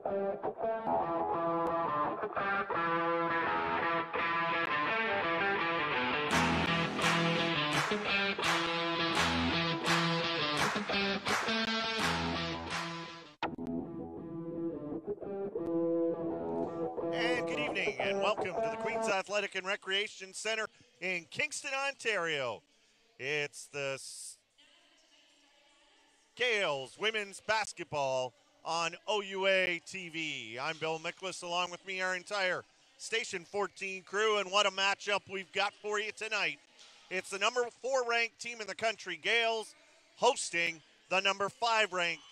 And good evening, and welcome to the Queen's Athletic and Recreation Center in Kingston, Ontario. It's the Gaels women's basketball on OUA TV. I'm Bill Miklas, along with me, our entire Station 14 crew, and what a matchup we've got for you tonight. It's the number 4 ranked team in the country, Gaels, hosting the number 5 ranked,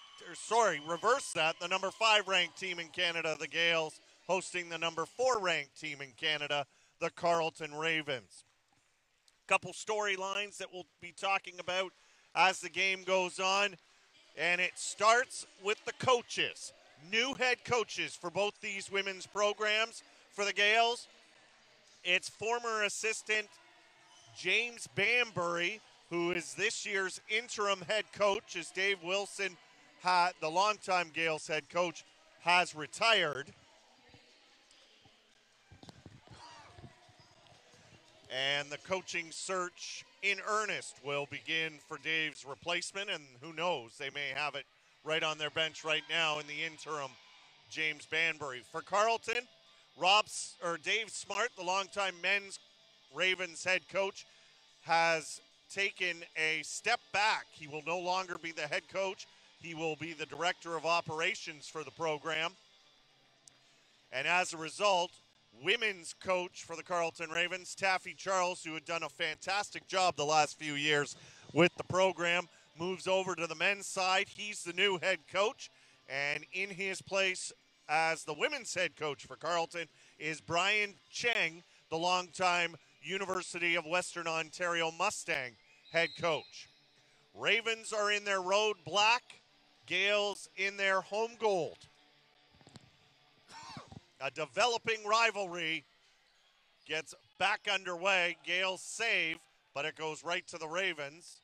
reverse that, the number 5 ranked team in Canada, the Gaels, hosting the number 4 ranked team in Canada, the Carleton Ravens. Couple storylines that we'll be talking about as the game goes on, and it starts with the coaches. New head coaches for both these women's programs. For the Gaels, it's former assistant James Banbury, who is this year's interim head coach, as Dave Wilson, the longtime Gaels head coach, has retired. And the coaching search in earnest will begin for Dave's replacement, and who knows, they may have it right on their bench right now in the interim, James Banbury. For Carleton, Dave Smart, the longtime men's Ravens head coach, has taken a step back. He will no longer be the head coach. He will be the director of operations for the program. And as a result, women's coach for the Carleton Ravens, Taffy Charles, who had done a fantastic job the last few years with the program, moves over to the men's side. He's the new head coach, and in his place as the women's head coach for Carleton is Brian Cheng, the longtime University of Western Ontario Mustang head coach. Ravens are in their road black, Gaels in their home gold. A developing rivalry gets back underway. Gaels save, but it goes right to the Ravens.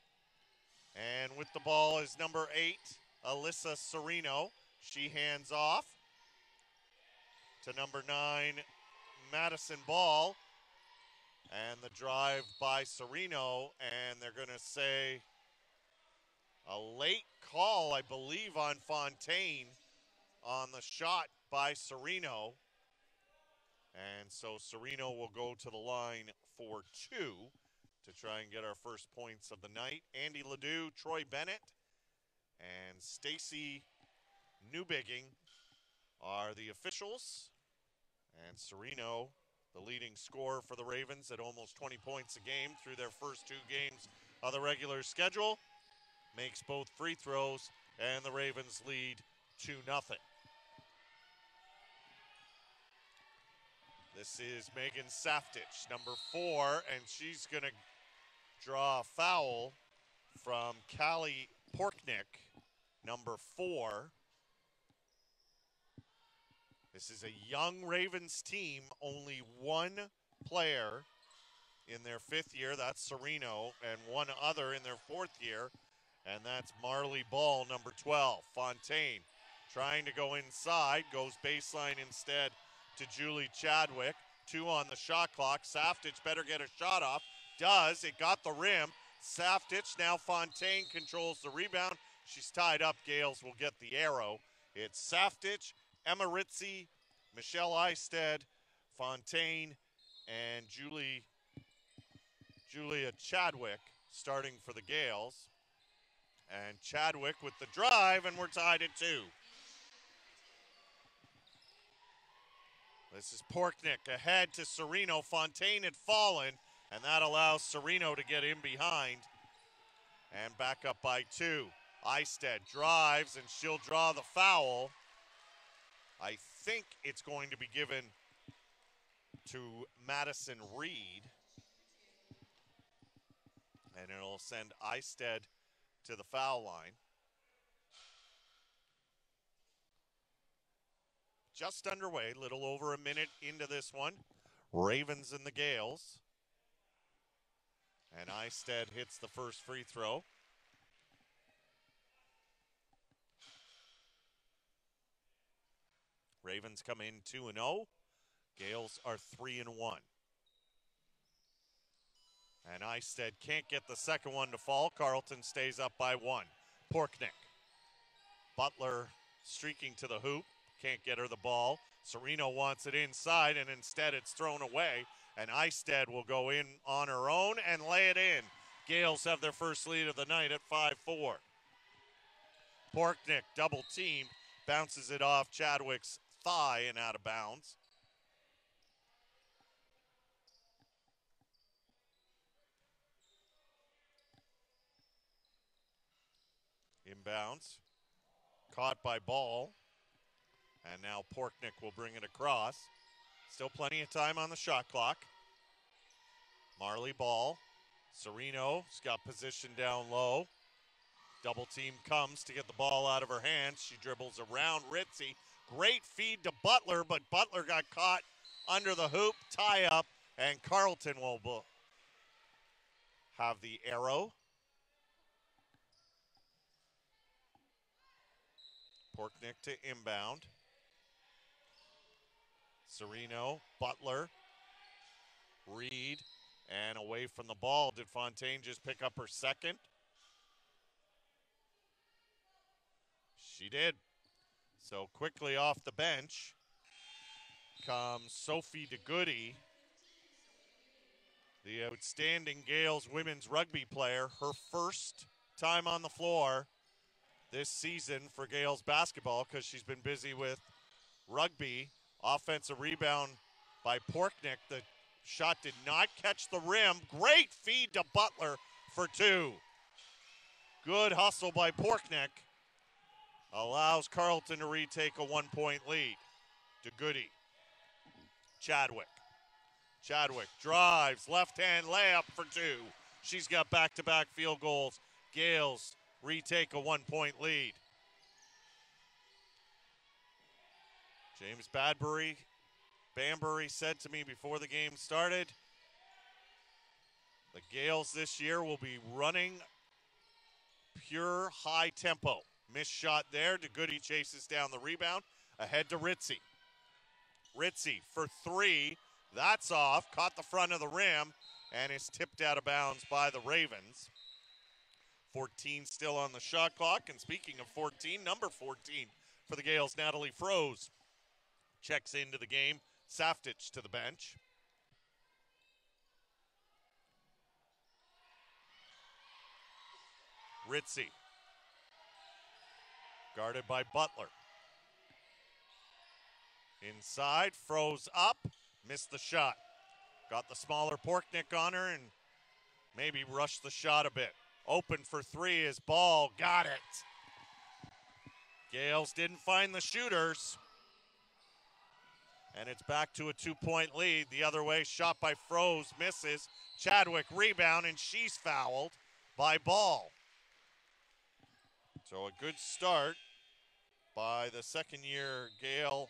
And with the ball is number 8, Alyssa Serino. She hands off to number 9, Madison Ball. And the drive by Serino, and they're going to say a late call, I believe, on Fontaine on the shot by Serino. And so Serino will go to the line for 2 to try and get our first points of the night. Andy Ledoux, Troy Bennett, and Stacy Newbigging are the officials. And Serino, the leading scorer for the Ravens at almost 20 points a game through their first 2 games of the regular schedule, makes both free throws, and the Ravens lead 2-0. This is Megan Saftich, number 4, and she's going to draw a foul from Callie Porknick, number 4. This is a young Ravens team, only one player in their 5th year, that's Serino, and one other in their 4th year, and that's Marley Ball, number 12. Fontaine trying to go inside, goes baseline instead to Julie Chadwick. 2 on the shot clock. Saftich better get a shot off. Does. It got the rim. Saftich, now Fontaine controls the rebound. She's tied up. Gaels will get the arrow. It's Saftich, Emma Ritzy, Michelle Eisted, Fontaine, and Julia Chadwick starting for the Gaels. And Chadwick with the drive, and we're tied at 2. This is Porknick ahead to Serino. Fontaine had fallen, and that allows Serino to get in behind. And back up by 2. Eisted drives, and she'll draw the foul. I think it's going to be given to Madison Reed. And it'll send Eisted to the foul line. Just underway, little over a minute into this one. Ravens and the Gaels. And Eisted hits the first free throw. Ravens come in 2-0. Gaels are 3-1. And Eistead can't get the second one to fall. Carleton stays up by 1. Porknick. Butler streaking to the hoop. Can't get her the ball. Serino wants it inside, and instead it's thrown away. And Eistead will go in on her own and lay it in. Gaels have their first lead of the night at 5-4. Porknick, double team, bounces it off Chadwick's thigh and out of bounds. Inbounds. Caught by Ball. And now Porknick will bring it across. Still plenty of time on the shot clock. Marley Ball. Serino's got position down low. Double team comes to get the ball out of her hands. She dribbles around Ritzy. Great feed to Butler, but Butler got caught under the hoop. Tie up, and Carleton will have the arrow. Porknick to inbound. Serino, Butler, Reed, and away from the ball. Did Fontaine just pick up her second? She did. So quickly off the bench comes Sophie DeGoody, the outstanding Gaels women's rugby player. Her first time on the floor this season for Gaels basketball because she's been busy with rugby. Offensive rebound by Porknick. The shot did not catch the rim. Great feed to Butler for 2. Good hustle by Porknick. Allows Carleton to retake a 1-point lead. DeGoody. Chadwick. Chadwick drives, left-hand layup for 2. She's got back-to-back field goals. Gaels retake a 1-point lead. James Banbury said to me before the game started, the Gaels this year will be running pure high tempo. Missed shot there. DeGoody chases down the rebound. Ahead to Ritzy. Ritzy for 3. That's off. Caught the front of the rim and is tipped out of bounds by the Ravens. 14 still on the shot clock. And speaking of 14, number 14 for the Gaels, Natalie Froese, checks into the game. Saftich to the bench. Ritzy. Guarded by Butler. Inside, froze up, missed the shot. Got the smaller Porknick on her and maybe rushed the shot a bit. Open for 3 is Ball, got it. Gaels didn't find the shooters. And it's back to a 2-point lead. The other way, shot by Froese, misses. Chadwick rebound, and she's fouled by Ball. So a good start by the second-year Gael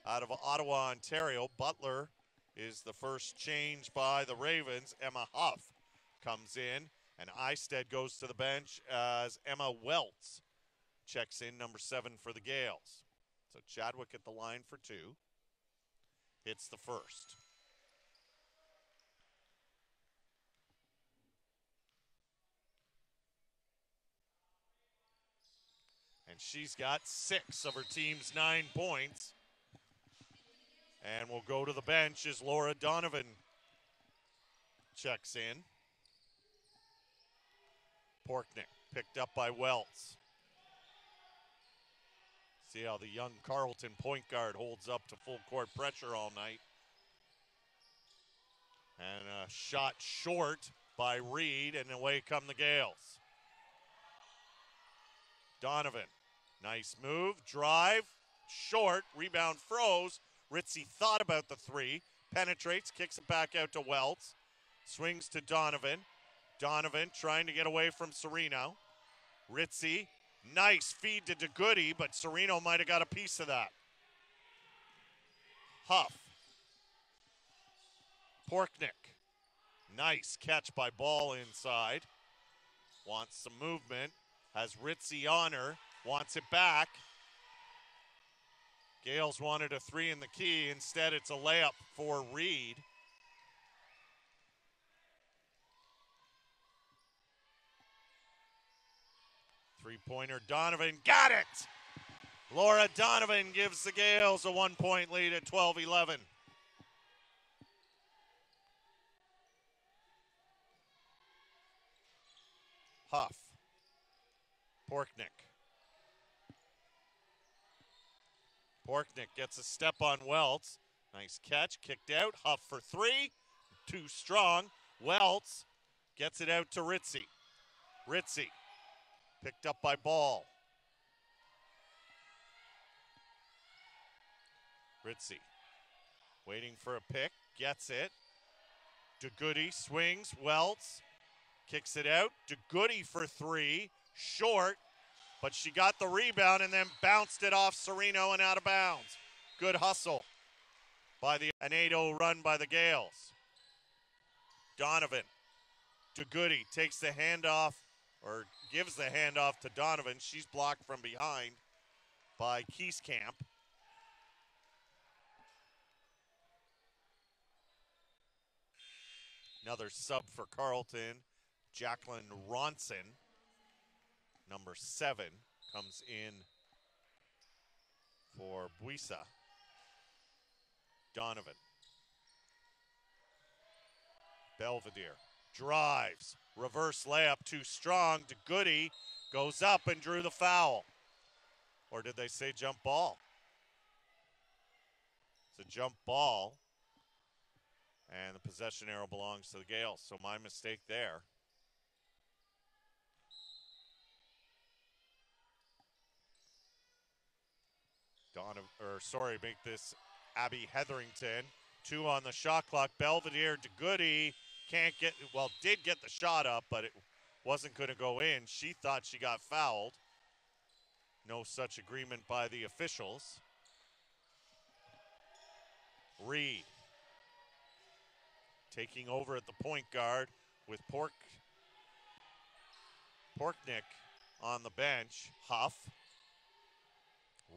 out of Ottawa, Ontario. Butler is the first change by the Ravens. Emma Huff comes in, and Eistead goes to the bench as Emma Welts checks in, number 7 for the Gaels. So Chadwick at the line for 2. Hits the first. And she's got 6 of her team's 9 points. And will go to the bench as Laura Donovan checks in. Porknick picked up by Welts. See how the young Carleton point guard holds up to full court pressure all night. And a shot short by Reed, and away come the Gaels. Donovan, nice move, drive, short, rebound froze. Ritzy thought about the 3, penetrates, kicks it back out to Welts, swings to Donovan. Donovan trying to get away from Serino. Ritzy, nice feed to DeGoody, but Serino might have got a piece of that. Huff. Porknick. Nice catch by Ball inside. Wants some movement. Has Ritzy on her. Wants it back. Gaels wanted a 3 in the key. Instead, it's a layup for Reed. Three-pointer, Donovan got it! Laura Donovan gives the Gaels a 1-point lead at 12-11. Huff. Porknick. Porknick gets a step on Welts. Nice catch, kicked out. Huff for 3. Too strong. Welts gets it out to Ritzy. Ritzy picked up by Ball. Ritzy waiting for a pick, gets it. DeGoody swings, Welts kicks it out. DeGoody for 3, short, but she got the rebound and then bounced it off Serino and out of bounds. Good hustle by an 8-0 run by the Gaels. Donovan, DeGoody takes the handoff, or gives the handoff to Donovan. She's blocked from behind by Kieskamp. Another sub for Carleton, Jacqueline Ronson, number 7, comes in for Buisa. Donovan. Belvedere drives, reverse layup too strong. DeGoody goes up and drew the foul. Or did they say jump ball? It's a jump ball. And the possession arrow belongs to the Gaels, so my mistake there. Make this Abby Hetherington. 2 on the shot clock. Belvedere, DeGoody did get the shot up, but it wasn't going to go in. She thought she got fouled. No such agreement by the officials. Reed taking over at the point guard with Porknick on the bench. Huff.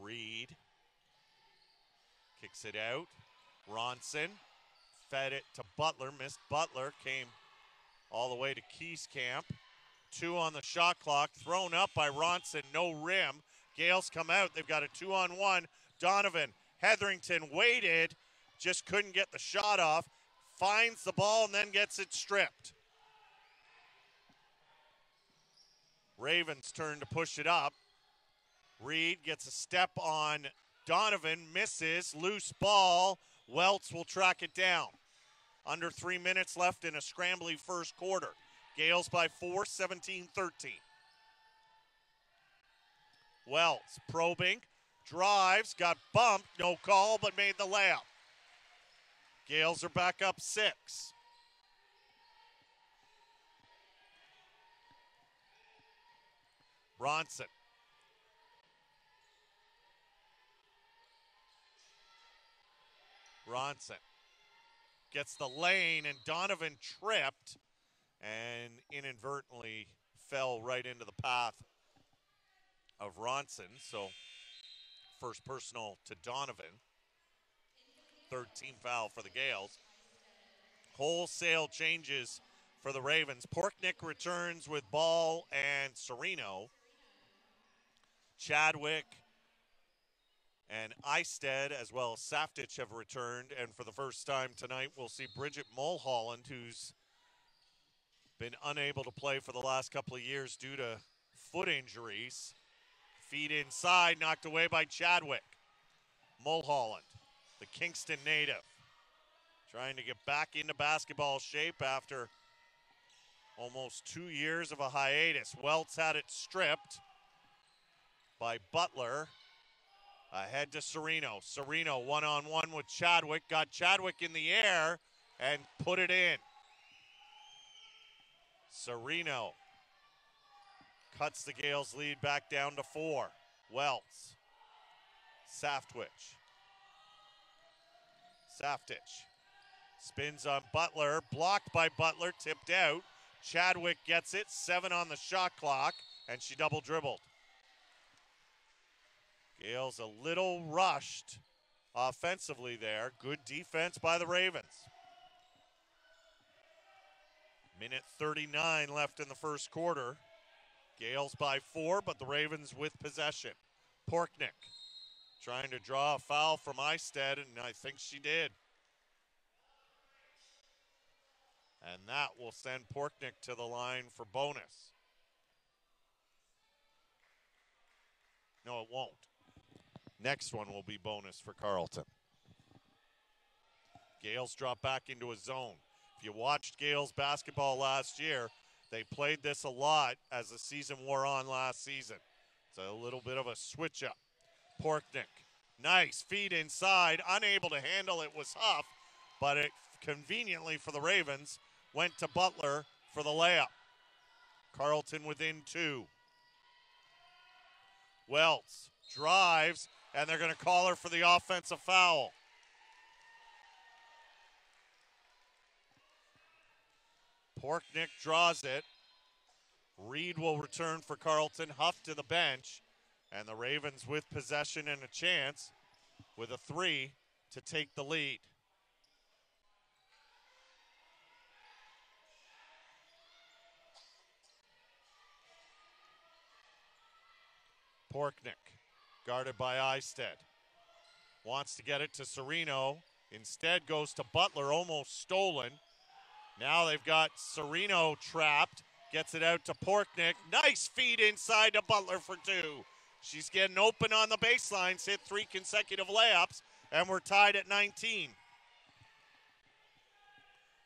Reed kicks it out. Ronson fed it to Butler. Missed Butler. Came all the way to Kieskamp. 2 on the shot clock. Thrown up by Ronson. No rim. Gaels come out. They've got a 2-on-1. Donovan. Hetherington waited. Just couldn't get the shot off. Finds the ball and then gets it stripped. Ravens turn to push it up. Reed gets a step on Donovan, misses, loose ball. Welts will track it down. Under 3 minutes left in a scrambly first quarter. Gaels by 4, 17-13. Welts probing, drives, got bumped, no call, but made the layup. Gaels are back up 6. Ronson. Ronson gets the lane, and Donovan tripped and inadvertently fell right into the path of Ronson. So first personal to Donovan. 3rd team foul for the Gaels. Wholesale changes for the Ravens. Porknick returns with Ball and Serino. Chadwick and Eisted, as well as Saftich, have returned. And for the first time tonight, we'll see Bridget Mulholland, who's been unable to play for the last couple of years due to foot injuries. Feed inside, knocked away by Chadwick. Mulholland, the Kingston native, trying to get back into basketball shape after almost 2 years of a hiatus. Welts had it stripped by Butler. Ahead to Serino. Serino one-on-one with Chadwick. Got Chadwick in the air and put it in. Serino cuts the Gaels' lead back down to 4. Welts. Saftich. Spins on Butler. Blocked by Butler. Tipped out. Chadwick gets it. 7 on the shot clock. And she double dribbled. Gaels a little rushed offensively there. Good defense by the Ravens. Minute 39 left in the first quarter. Gaels by 4, but the Ravens with possession. Porknick trying to draw a foul from Eistead, and I think she did. And that will send Porknick to the line for bonus. No, it won't. Next one will be bonus for Carleton. Gaels drop back into a zone. If you watched Gaels basketball last year, they played this a lot as the season wore on last season. It's a little bit of a switch up. Porknick, nice feed inside, unable to handle it was Huff, but it conveniently for the Ravens went to Butler for the layup. Carleton within 2. Welts drives, and they're going to call her for the offensive foul. Porknick draws it. Reed will return for Carleton. Huff to the bench. And the Ravens with possession and a chance with a 3 to take the lead. Porknick, guarded by Eistead. Wants to get it to Serino. Instead goes to Butler, almost stolen. Now they've got Serino trapped. Gets it out to Porknick. Nice feed inside to Butler for 2. She's getting open on the baselines, hit 3 consecutive layups, and we're tied at 19.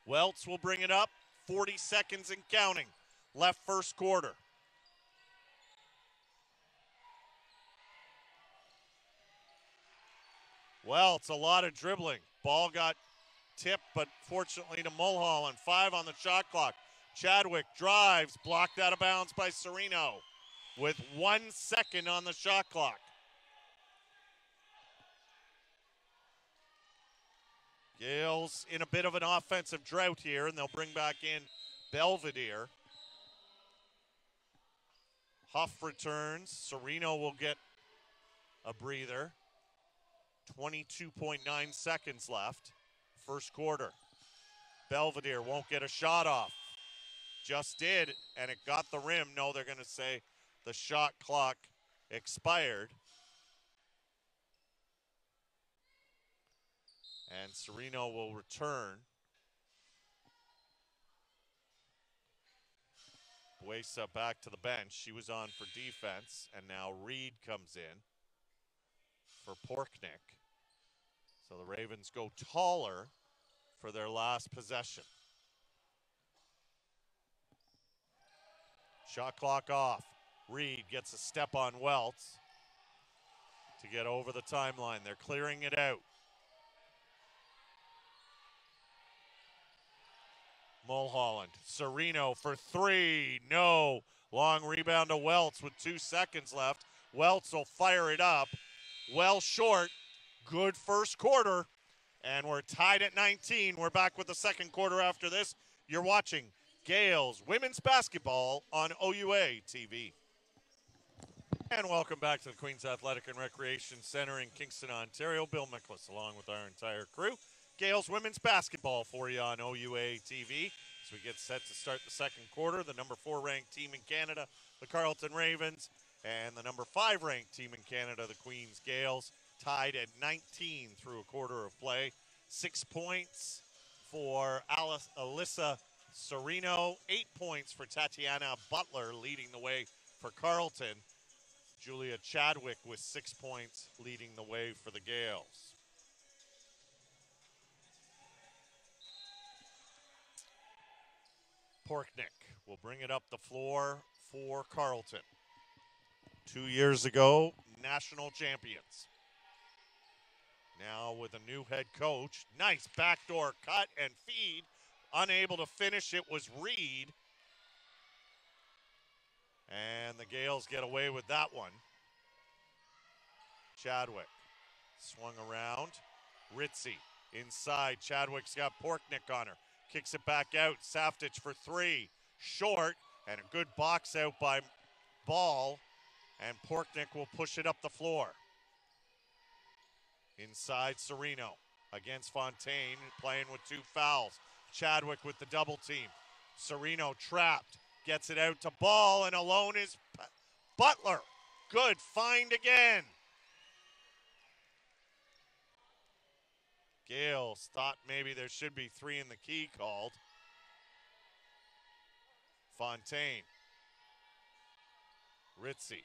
Welts will bring it up. 40 seconds and counting. Left first quarter. Welts, a lot of dribbling. Ball got tipped, but fortunately to Mulholland. 5 on the shot clock. Chadwick drives, blocked out of bounds by Serino with 1 second on the shot clock. Gaels in a bit of an offensive drought here, and they'll bring back in Belvedere. Huff returns. Serino will get a breather. 22.9 seconds left. First quarter. Belvedere won't get a shot off. Just did, and it got the rim. No, they're going to say the shot clock expired. And Serino will return. Buesa back to the bench. She was on for defense, and now Reed comes in for Porknick. So the Ravens go taller for their last possession. Shot clock off. Reed gets a step on Welts to get over the timeline. They're clearing it out. Mulholland. Serino for 3. No. Long rebound to Welts with 2 seconds left. Welts will fire it up. Well short. Good first quarter. And we're tied at 19. We're back with the second quarter after this. You're watching Gaels Women's Basketball on OUA TV. And welcome back to the Queen's Athletic and Recreation Center in Kingston, Ontario. Bill Miklas along with our entire crew. Gaels Women's Basketball for you on OUA TV. As we get set to start the second quarter, the number 4 ranked team in Canada, the Carleton Ravens, and the number 5 ranked team in Canada, the Queen's Gaels, tied at 19 through a quarter of play. 6 points for Alyssa Serino, 8 points for Tatiana Butler, leading the way for Carleton. Julia Chadwick with 6 points, leading the way for the Gaels. Porknick will bring it up the floor for Carleton. 2 years ago, national champions. Now with a new head coach. Nice backdoor cut and feed. Unable to finish, it was Reed. And the Gaels get away with that one. Chadwick swung around. Ritzy inside. Chadwick's got Porknick on her. Kicks it back out. Saftich for 3. Short. And a good box out by Ball. And Porknick will push it up the floor. Inside Serino against Fontaine, playing with 2 fouls. Chadwick with the double team. Serino trapped, gets it out to Ball, and alone is Butler. Good find again. Gaels thought maybe there should be 3 in the key called. Fontaine. Ritzy.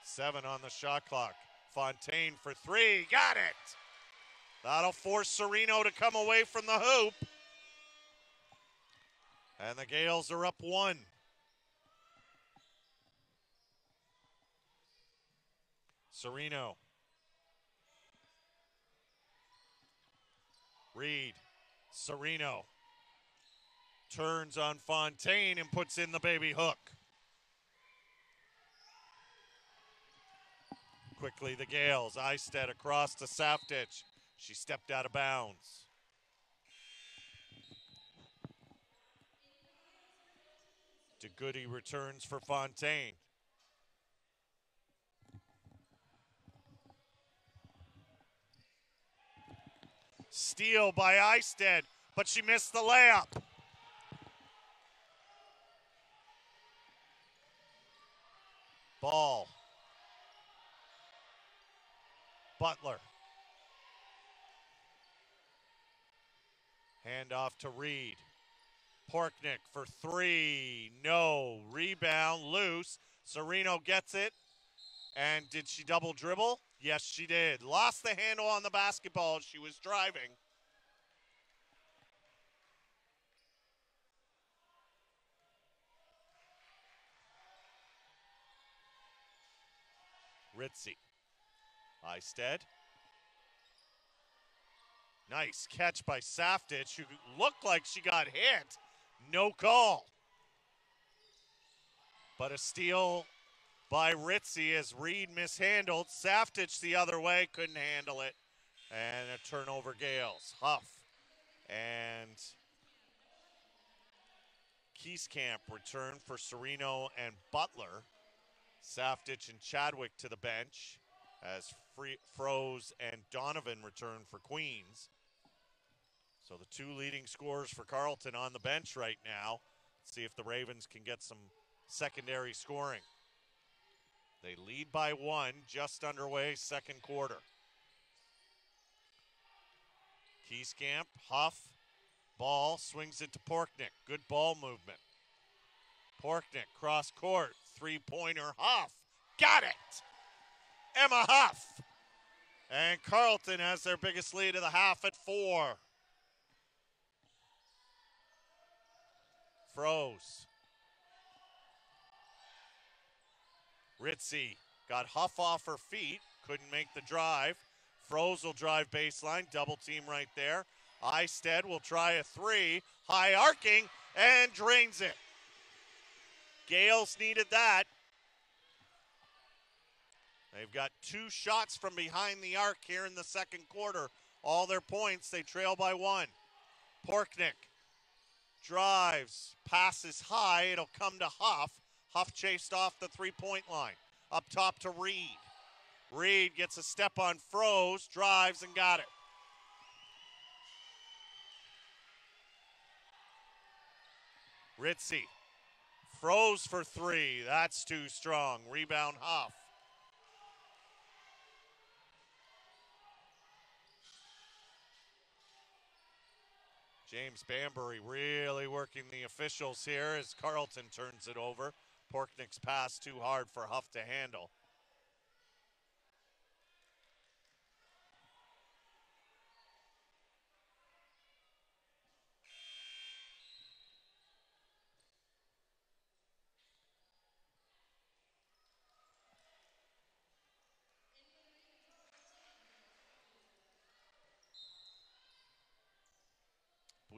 7 on the shot clock. Fontaine for 3, got it! That'll force Serino to come away from the hoop. And the Gaels are up 1. Serino. Reed. Serino. Turns on Fontaine and puts in the baby hook. Quickly the Gaels. Eistedt across to Saftic. She stepped out of bounds. DeGoody returns for Fontaine. Steal by Eistedt, but she missed the layup. Ball. Butler. Handoff to Reed. Porknick for 3. No. Rebound loose. Serino gets it. And did she double dribble? Yes, she did. Lost the handle on the basketball as she was driving. Ritzy. Eistedt. Nice catch by Saftic, who looked like she got hit. No call. But a steal by Ritzy as Reed mishandled. Saftic the other way, couldn't handle it. And a turnover Gaels. Huff and Kingston return for Serino and Butler. Saftic and Chadwick to the bench as Froze and Donovan return for Queens. So the 2 leading scorers for Carleton on the bench right now. Let's see if the Ravens can get some secondary scoring. They lead by 1, just underway, second quarter. Kieskamp, Huff, ball, swings it to Porknick. Good ball movement. Porknick, cross court, 3-pointer, Huff, got it! Emma Huff. And Carleton has their biggest lead of the half at 4. Froze. Ritzy got Huff off her feet, couldn't make the drive. Froze will drive baseline, double team right there. Eistedt will try a 3, high arcing, and drains it. Gaels needed that. They've got 2 shots from behind the arc here in the second quarter. All their points, they trail by 1. Porknick drives, passes high, it'll come to Huff. Huff chased off the 3-point line. Up top to Reed. Reed gets a step on Froze, drives and got it. Ritzy. Froze for 3, that's too strong. Rebound Huff. James Bambury really working the officials here as Carleton turns it over. Porknick's pass too hard for Huff to handle.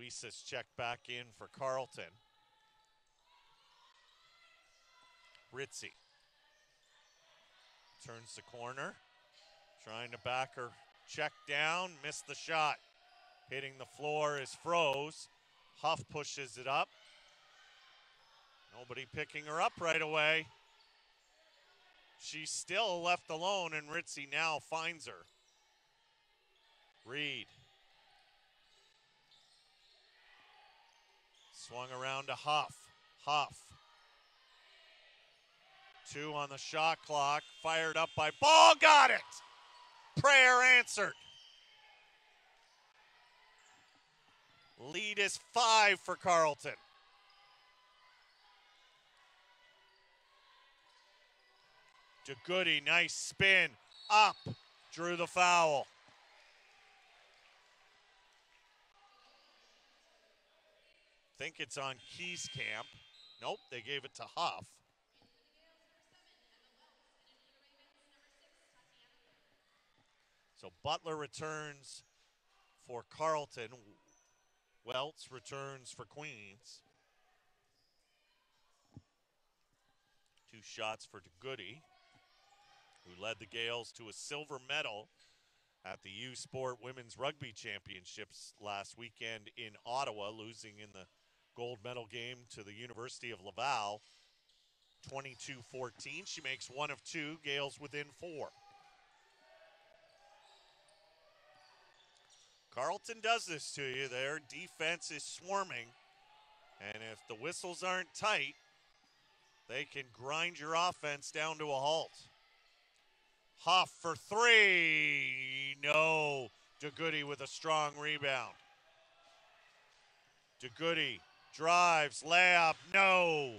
Buises checked back in for Carleton. Ritzy turns the corner, trying to back her check down, missed the shot. Hitting the floor is Froze. Huff pushes it up. Nobody picking her up right away. She's still left alone, and Ritzy now finds her. Reed. Swung around to Huff. Huff. 2 on the shot clock. Fired up by Ball. Got it. Prayer answered. Lead is 5 for Carleton. DeGoody, nice spin. Up. Drew the foul. Think it's on Kingston. Nope, they gave it to Huff. So Butler returns for Carleton. Welts returns for Queens. 2 shots for DeGoody, who led the Gaels to a silver medal at the U Sport Women's Rugby Championships last weekend in Ottawa, losing in the gold medal game to the University of Laval, 22-14. She makes 1 of 2, Gaels within 4. Carleton does this to you. Their defense is swarming, and if the whistles aren't tight, they can grind your offense down to a halt. Huff for 3. No. DeGoody with a strong rebound. DeGoody drives, layup, no.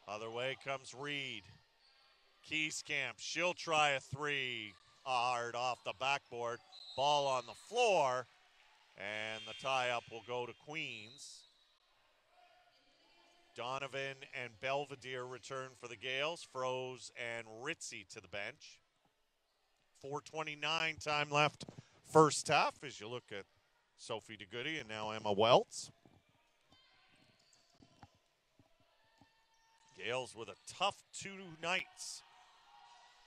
Other way comes Reed. Kieskamp, she'll try a 3. Hard off the backboard. Ball on the floor, and the tie-up will go to Queens. Donovan and Belvedere return for the Gaels. Froze and Ritzy to the bench. 4:29 time left first half as you look at Sophie DeGoody and now Emma Welts. Gaels with a tough 2 nights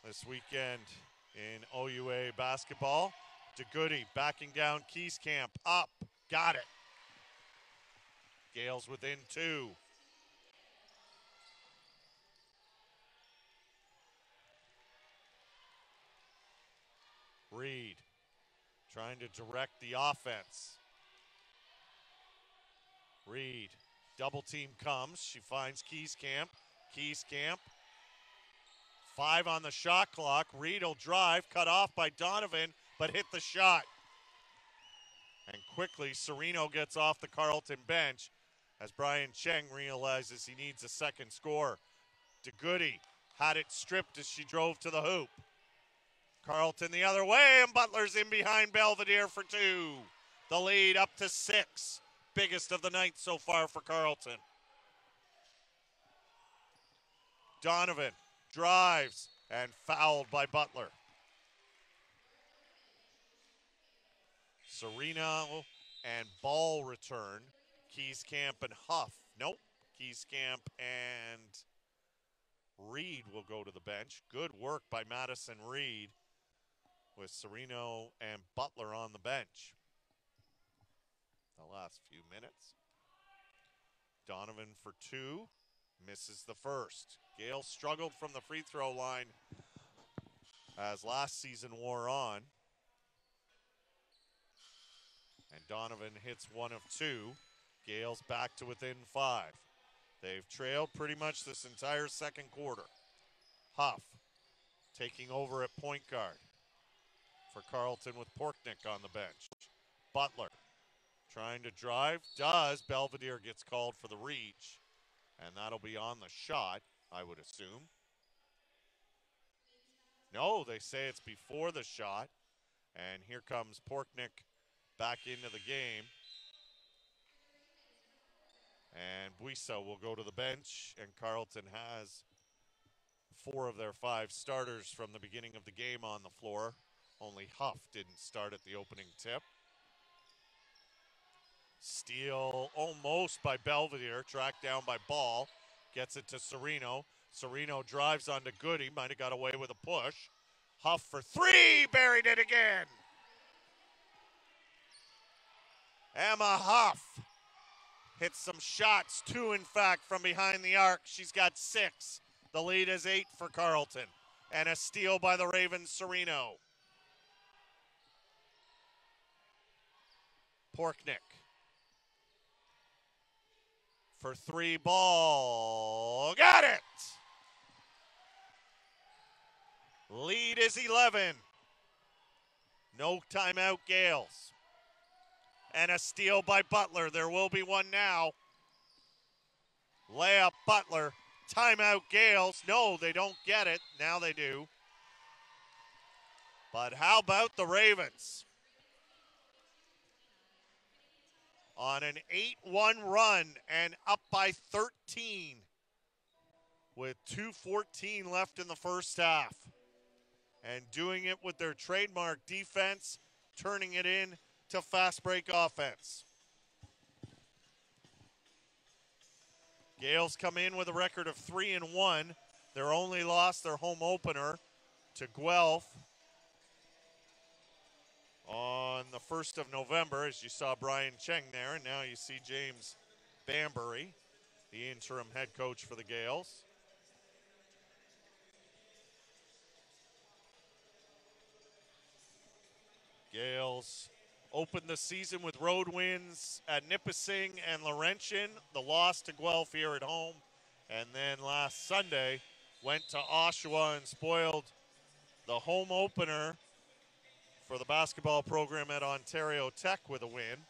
this weekend in OUA basketball. DeGoody backing down Kieskamp. Up. Got it. Gaels within 2. Reed trying to direct the offense. Reed, double team comes. She finds Kieskamp. Kieskamp, 5 on the shot clock. Reed will drive, cut off by Donovan, but hit the shot. And quickly, Serino gets off the Carleton bench as Brian Cheng realizes he needs a second score. DeGoody had it stripped as she drove to the hoop. Carleton the other way, and Butler's in behind Belvedere for 2. The lead up to 6. Biggest of the night so far for Carleton. Donovan drives and fouled by Butler. Serino and Ball return. Kieskamp and Huff. Nope. Kieskamp and Reed will go to the bench. Good work by Madison Reed with Serino and Butler on the bench. The last few minutes. Donovan for 2. Misses the first. Gaels struggled from the free throw line as last season wore on. And Donovan hits 1 of 2. Gaels back to within 5. They've trailed pretty much this entire second quarter. Huff taking over at point guard for Carleton with Porknick on the bench. Butler trying to drive. Does. Belvedere gets called for the reach. And that'll be on the shot, I would assume. No, they say it's before the shot. And here comes Porknick back into the game. And Buisa will go to the bench, and Carleton has 4 of their 5 starters from the beginning of the game on the floor. Only Huff didn't start at the opening tip. Steal almost by Belvedere, tracked down by Ball. Gets it to Serino. Serino drives onto Goody, might have got away with a push. Huff for 3, buried it again. Emma Huff hits some shots, 2 in fact from behind the arc. She's got 6. The lead is 8 for Carleton. And a steal by the Ravens, Serino. Porknick for 3 ball. Got it! Lead is 11. No timeout, Gaels. And a steal by Butler. There will be one now. Layup, Butler. Timeout, Gaels. No, they don't get it. Now they do. But how about the Ravens? On an 8-1 run and up by 13 with 2:14 left in the first half. And doing it with their trademark defense, turning it in to fast break offense. Gaels come in with a record of 3-1. Their only loss, their home opener to Guelph on the 1st of November, as you saw Brian Cheng there, and now you see James Bambury, the interim head coach for the Gaels. Gaels opened the season with road wins at Nipissing and Laurentian, the loss to Guelph here at home, and then last Sunday went to Oshawa and spoiled the home opener for the basketball program at Ontario Tech with a win.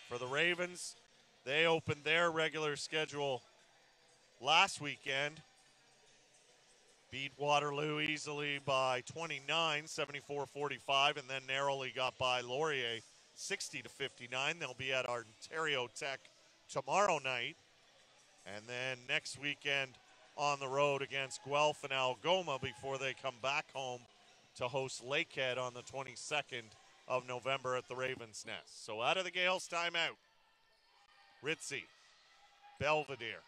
For the Ravens, they opened their regular schedule last weekend, beat Waterloo easily by 29, 74-45, and then narrowly got by Laurier 60-59. They'll be at Ontario Tech tomorrow night. And then next weekend on the road against Guelph and Algoma before they come back home to host Lakehead on the 22nd of November at the Ravens' Nest. So out of the Gaels timeout, Ritzy, Belvedere.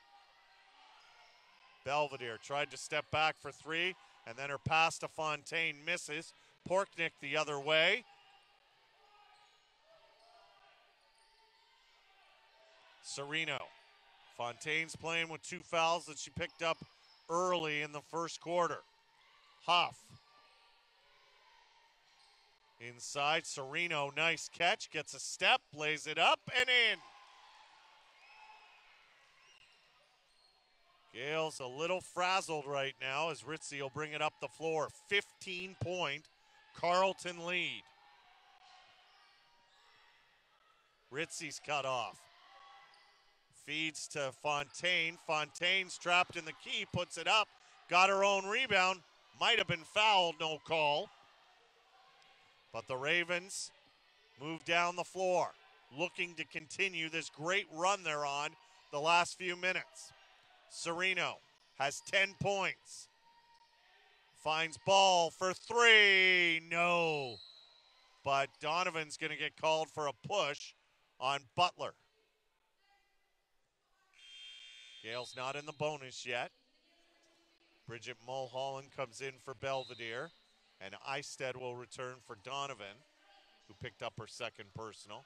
Belvedere tried to step back for 3, and then her pass to Fontaine misses. Porknick the other way. Serino. Fontaine's playing with 2 fouls that she picked up early in the first quarter. Huff. Inside, Serino, nice catch, gets a step, lays it up and in. Gaels a little frazzled right now as Ritzy will bring it up the floor. 15-point Carleton lead. Ritzy's cut off. Feeds to Fontaine. Fontaine's trapped in the key, puts it up, got her own rebound. Might have been fouled, no call. But the Ravens move down the floor, looking to continue this great run they're on the last few minutes. Serino has 10 points. Finds ball for 3. No. But Donovan's going to get called for a push on Butler. Gaels not in the bonus yet. Bridget Mulholland comes in for Belvedere. And Eistead will return for Donovan, who picked up her second personal.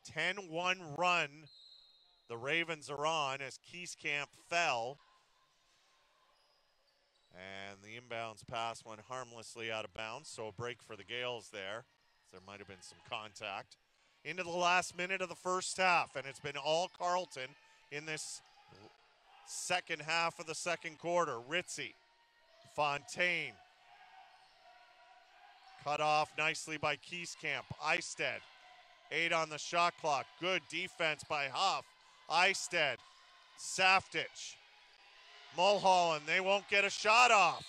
A 10-1 run the Ravens are on as Kieskamp fell. And the inbounds pass went harmlessly out of bounds, so a break for the Gaels there. There might have been some contact. Into the last minute of the first half, and it's been all Carleton in this second half of the second quarter. Ritzy, Fontaine, cut off nicely by Kieskamp. Eistead, 8 on the shot clock. Good defense by Huff. Eistead, Saftich, Mulholland, they won't get a shot off.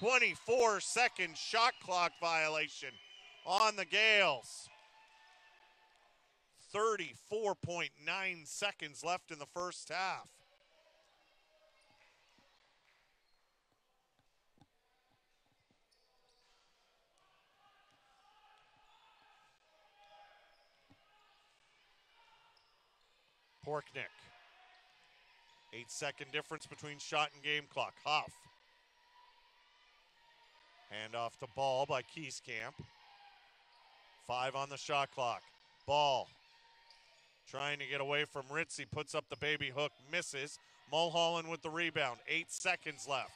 24-second shot clock violation on the Gaels. 34.9 seconds left in the first half. Porknick. 8-second difference between shot and game clock. Huff. Hand off the ball by Kieskamp. 5 on the shot clock. Ball trying to get away from Ritzy, puts up the baby hook, misses. Mulholland with the rebound. 8 seconds left.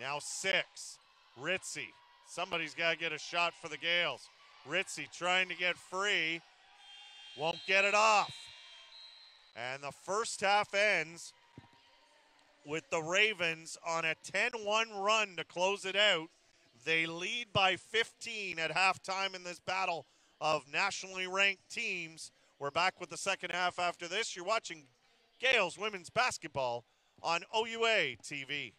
Now 6. Ritzy. Somebody's got to get a shot for the Gaels. Ritzy trying to get free. Won't get it off. And the first half ends with the Ravens on a 10-1 run to close it out. They lead by 15 at halftime in this battle of nationally ranked teams. We're back with the second half after this. You're watching Gaels women's basketball on OUA TV.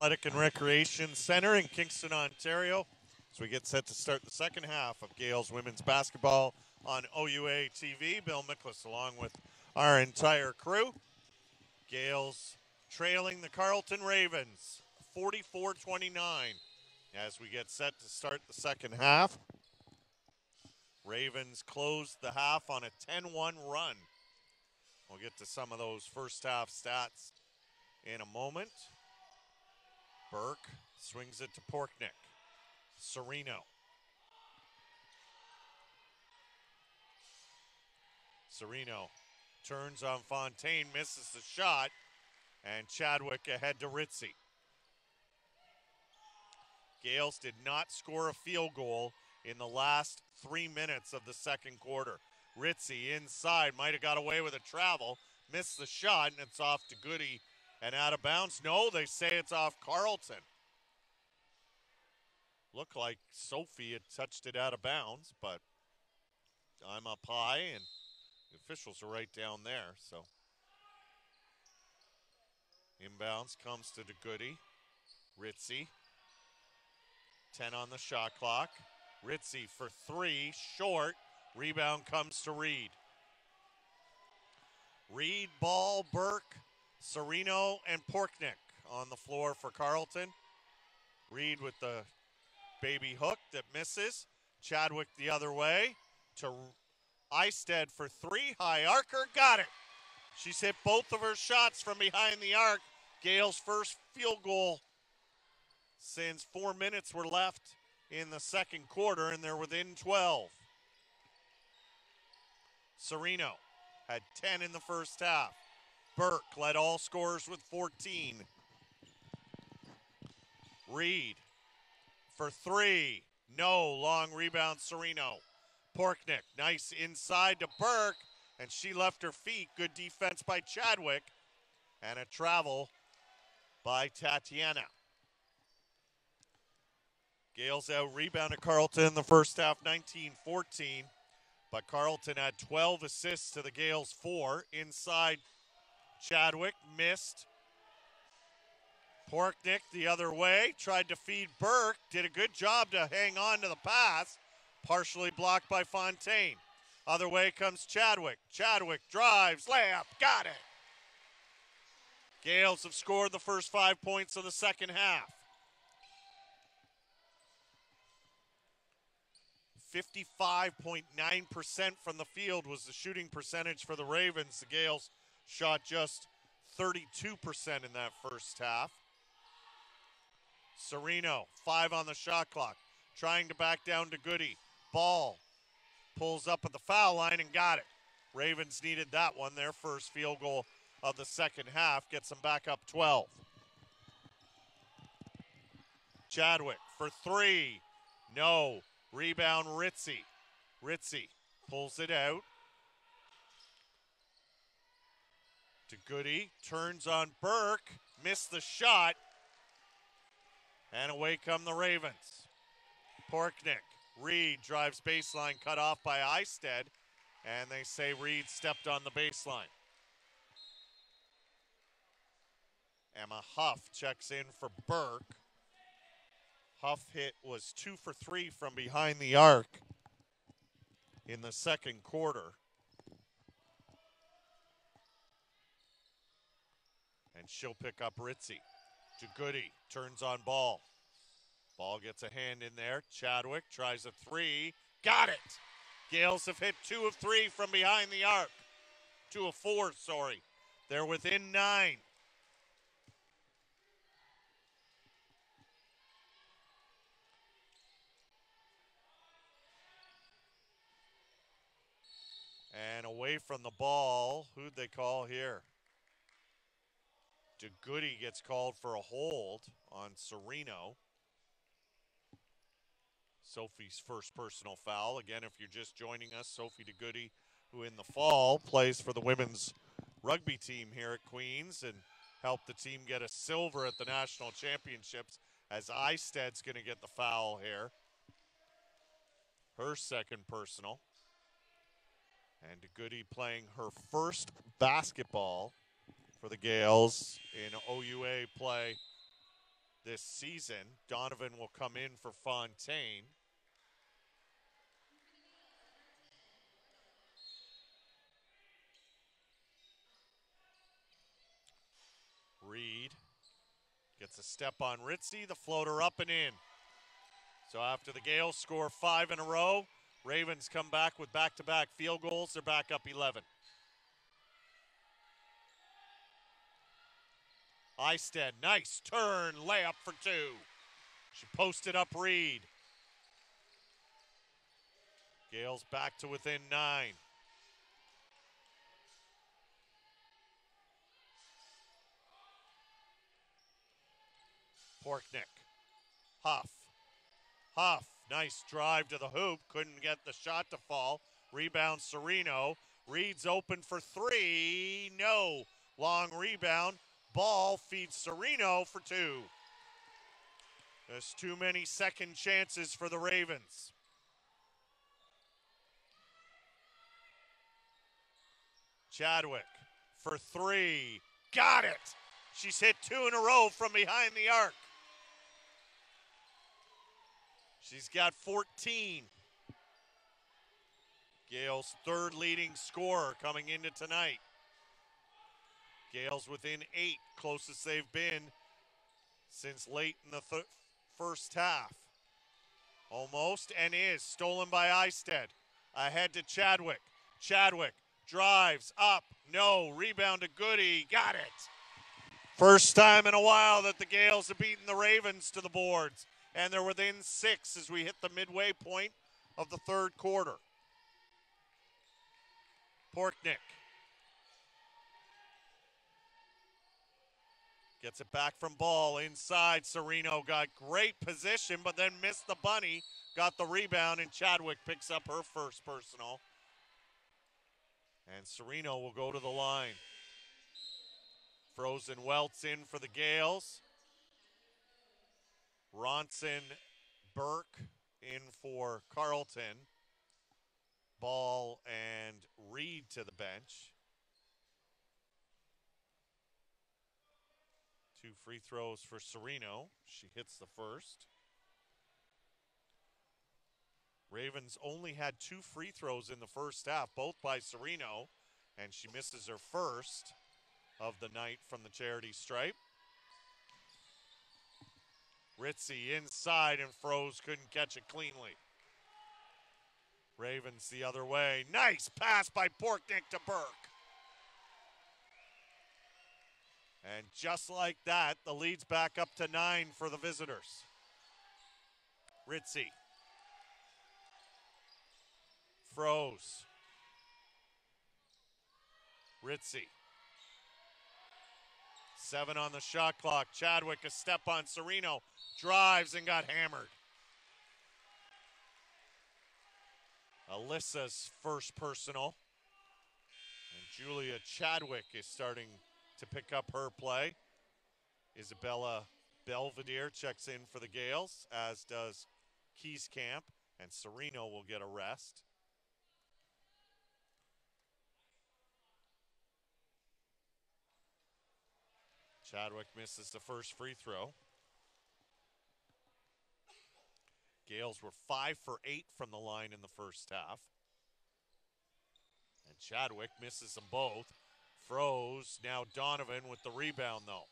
Athletic and Recreation Center in Kingston, Ontario. As we get set to start the second half of Gaels women's basketball on OUA TV. Bill Miklas along with our entire crew. Gaels trailing the Carleton Ravens 44-29 as we get set to start the second half. Ravens closed the half on a 10-1 run. We'll get to some of those first half stats in a moment. Burke swings it to Porknick. Serino. Serino turns on Fontaine, misses the shot, and Chadwick ahead to Ritzy. Gaels did not score a field goal in the last 3 minutes of the second quarter. Ritzy inside, might have got away with a travel, missed the shot, and it's off to Goody and out of bounds. No, they say it's off Carleton. Looked like Sophie had touched it out of bounds, but I'm up high, and the officials are right down there, so. Inbounds comes to Goody. Ritzy. 10 on the shot clock. Ritzy for 3, short. Rebound comes to Reed. Reed, Ball, Burke, Serino, and Porknick on the floor for Carleton. Reed with the baby hook that misses. Chadwick the other way to Eisted for 3. High arcer, got it. She's hit both of her shots from behind the arc. Gaels' first field goal since 4 minutes were left in the second quarter, and they're within 12. Serino had 10 in the first half. Burke led all scorers with 14. Reed for 3. No. Long rebound, Serino. Porknick, nice inside to Burke, and she left her feet. Good defense by Chadwick, and a travel by Tatiana. Gaels out rebounded Carleton in the first half, 19-14, but Carleton had 12 assists to the Gaels' 4. Inside, Chadwick missed. Porknick the other way, tried to feed Burke, did a good job to hang on to the pass, partially blocked by Fontaine. Other way comes Chadwick. Chadwick drives, layup, got it. Gaels have scored the first 5 points of the second half. 55.9% from the field was the shooting percentage for the Ravens. The Gaels shot just 32% in that first half. Serino, 5 on the shot clock, trying to back down to Goody. Ball pulls up at the foul line and got it. Ravens needed that one. Their first field goal of the second half gets them back up 12. Chadwick for 3. No. Rebound, Ritzy. Ritzy pulls it out to Goody. Turns on Burke. Missed the shot. And away come the Ravens. Porknick. Reed drives baseline, cut off by Eisted. And they say Reed stepped on the baseline. Emma Huff checks in for Burke. Huff hit was 2 for 3 from behind the arc in the second quarter. And she'll pick up Ritzy. To Goody, turns on Ball. Ball gets a hand in there. Chadwick tries a 3. Got it! Gaels have hit 2 of 3 from behind the arc. 2 of 4, sorry. They're within 9. And away from the ball, who'd they call here? DeGoody gets called for a hold on Serino. Sophie's first personal foul. Again, if you're just joining us, Sophie DeGoody, who in the fall plays for the women's rugby team here at Queens and helped the team get a silver at the national championships, as Eisted's going to get the foul here. Her second personal. And DeGoody playing her first basketball for the Gaels in OUA play this season. Donovan will come in for Fontaine. Reed gets a step on Ritzy, the floater up and in. So after the Gaels score 5 in a row, Ravens come back with back-to-back field goals. They're back up 11. Eisted, nice turn, layup for 2. She posted up Reed. Gaels back to within 9. Porknick, Huff, nice drive to the hoop, couldn't get the shot to fall. Rebound Serino, Reed's open for 3, no. Long rebound, ball feeds Serino for 2. There's too many second chances for the Ravens. Chadwick for 3, got it. She's hit 2 in a row from behind the arc. She's got 14. Gaels' third leading scorer coming into tonight. Gaels within 8, closest they've been since late in the first half. Almost, and is stolen by Eisted. Ahead to Chadwick. Chadwick drives up, no, rebound to Goody, got it. First time in a while that the Gaels have beaten the Ravens to the boards. And they're within 6 as we hit the midway point of the third quarter. Porknick gets it back from ball inside. Serino got great position, but then missed the bunny. Got the rebound, and Chadwick picks up her first personal. And Serino will go to the line. Frozen Welts in for the Gaels. Ronson Burke in for Carleton. Ball and Reed to the bench. 2 free throws for Serino. She hits the first. Ravens only had 2 free throws in the first half, both by Serino, and she misses her first of the night from the charity stripe. Ritzy inside, and Froze couldn't catch it cleanly. Ravens the other way. Nice pass by Porknick to Burke. And just like that, the lead's back up to 9 for the visitors. Ritzy. Froze. Ritzy. 7 on the shot clock. Chadwick a step on Serino. Drives and got hammered. Alyssa's first personal. And Julia Chadwick is starting to pick up her play. Isabella Belvedere checks in for the Gaels, as does Keyscamp, and Serino will get a rest. Chadwick misses the first free throw. Gaels were 5 for 8 from the line in the first half. And Chadwick misses them both. Froze, now Donovan with the rebound though.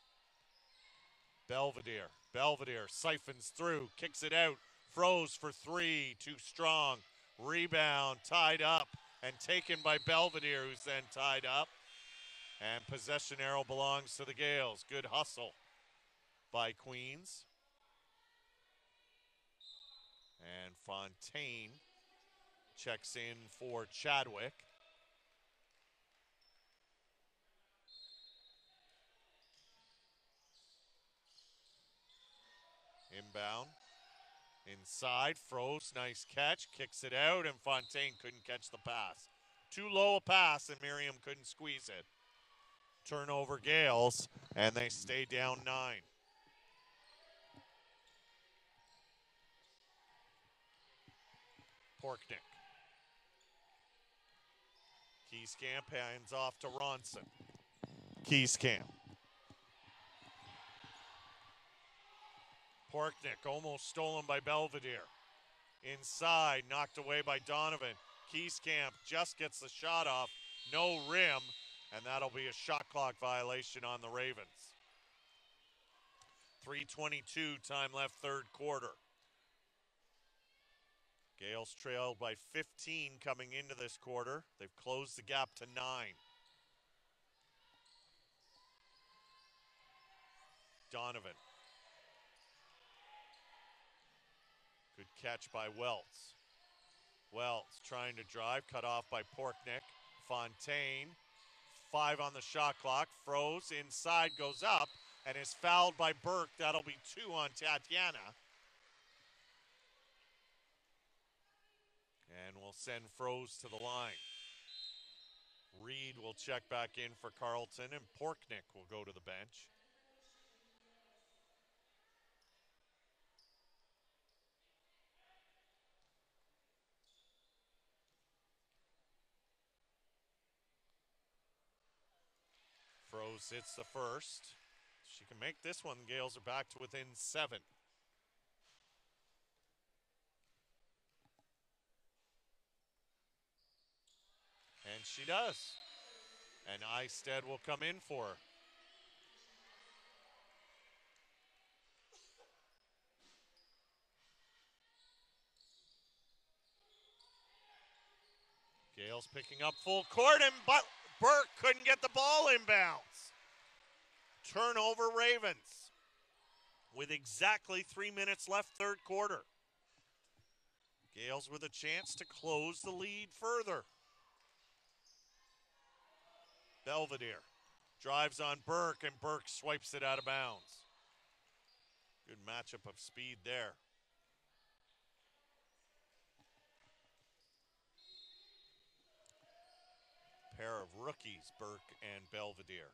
Belvedere siphons through, kicks it out. Froze for 3, too strong. Rebound, tied up, and taken by Belvedere, who's then tied up. And possession arrow belongs to the Gaels. Good hustle by Queens. And Fontaine checks in for Chadwick. inbound. Inside, Frost, nice catch, kicks it out, and Fontaine couldn't catch the pass. Too low a pass, and Miriam couldn't squeeze it. Turnover Gaels, and they stay down 9. Porknick. Keyscamp hands off to Ronson. Keyscamp. Porknick almost stolen by Belvedere. Inside, knocked away by Donovan. Keyscamp just gets the shot off. No rim, and that'll be a shot clock violation on the Ravens. 3:22 time left, third quarter. Gaels trailed by 15 coming into this quarter. They've closed the gap to 9. Donovan. Good catch by Welts. Welts trying to drive, cut off by Porknick. Fontaine, 5 on the shot clock. Froze inside, goes up, and is fouled by Burke. That'll be 2 on Tatiana. And we'll send Froze to the line. Reed will check back in for Carleton, and Porknick will go to the bench. Froze hits the first. She can make this one. Gaels are back to within 7. And she does. And Eistead will come in for her. Gaels picking up full court, and Burke couldn't get the ball inbounds. Turnover Ravens with exactly 3 minutes left, third quarter. Gaels with a chance to close the lead further. Belvedere drives on Burke, and Burke swipes it out of bounds. Good matchup of speed there. Pair of rookies, Burke and Belvedere.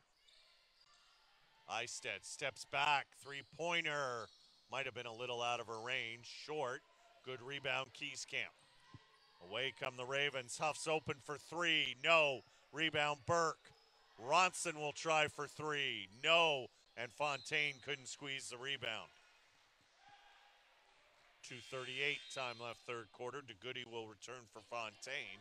Eistead steps back, three-pointer. Might have been a little out of her range, short. Good rebound, Keyscamp. Away come the Ravens. Huff's open for 3, no. Rebound, Burke. Ronson will try for 3, no. And Fontaine couldn't squeeze the rebound. 2:38 time left, third quarter. DeGoody will return for Fontaine.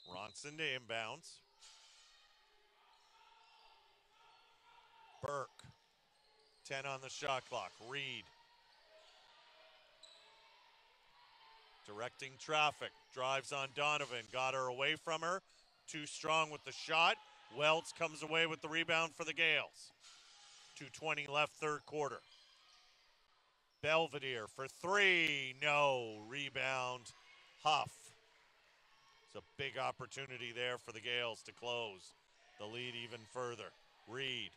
Ronson to inbounds. Burke, 10 on the shot clock. Reed. Directing traffic, drives on Donovan, got her away from her. Too strong with the shot. Welts comes away with the rebound for the Gaels. 2:20 left, third quarter. Belvedere for 3, no. Rebound, Huff. It's a big opportunity there for the Gaels to close the lead even further. Reed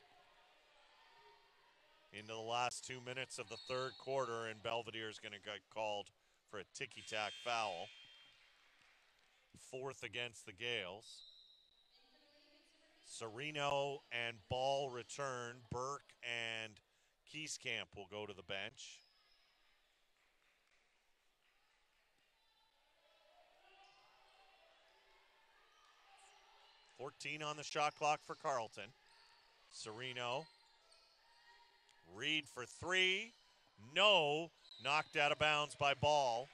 into the last 2 minutes of the third quarter, and Belvedere is going to get called for a ticky-tack foul. 4th against the Gaels. Serino and Ball return. Burke and Keyscamp will go to the bench. .14 on the shot clock for Carleton. Serino. Reed for 3. No. Knocked out of bounds by Ball.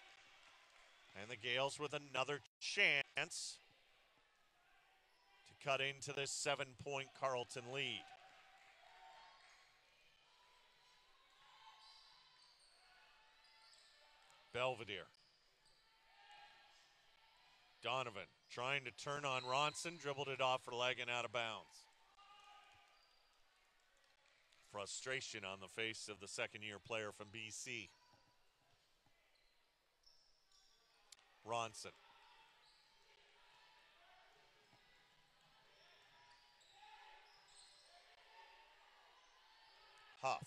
And the Gaels with another chance to cut into this 7-point Carleton lead. Belvedere. Donovan trying to turn on Ronson, dribbled it off her leg and out of bounds. Frustration on the face of the second-year player from BC. Ronson. Huff.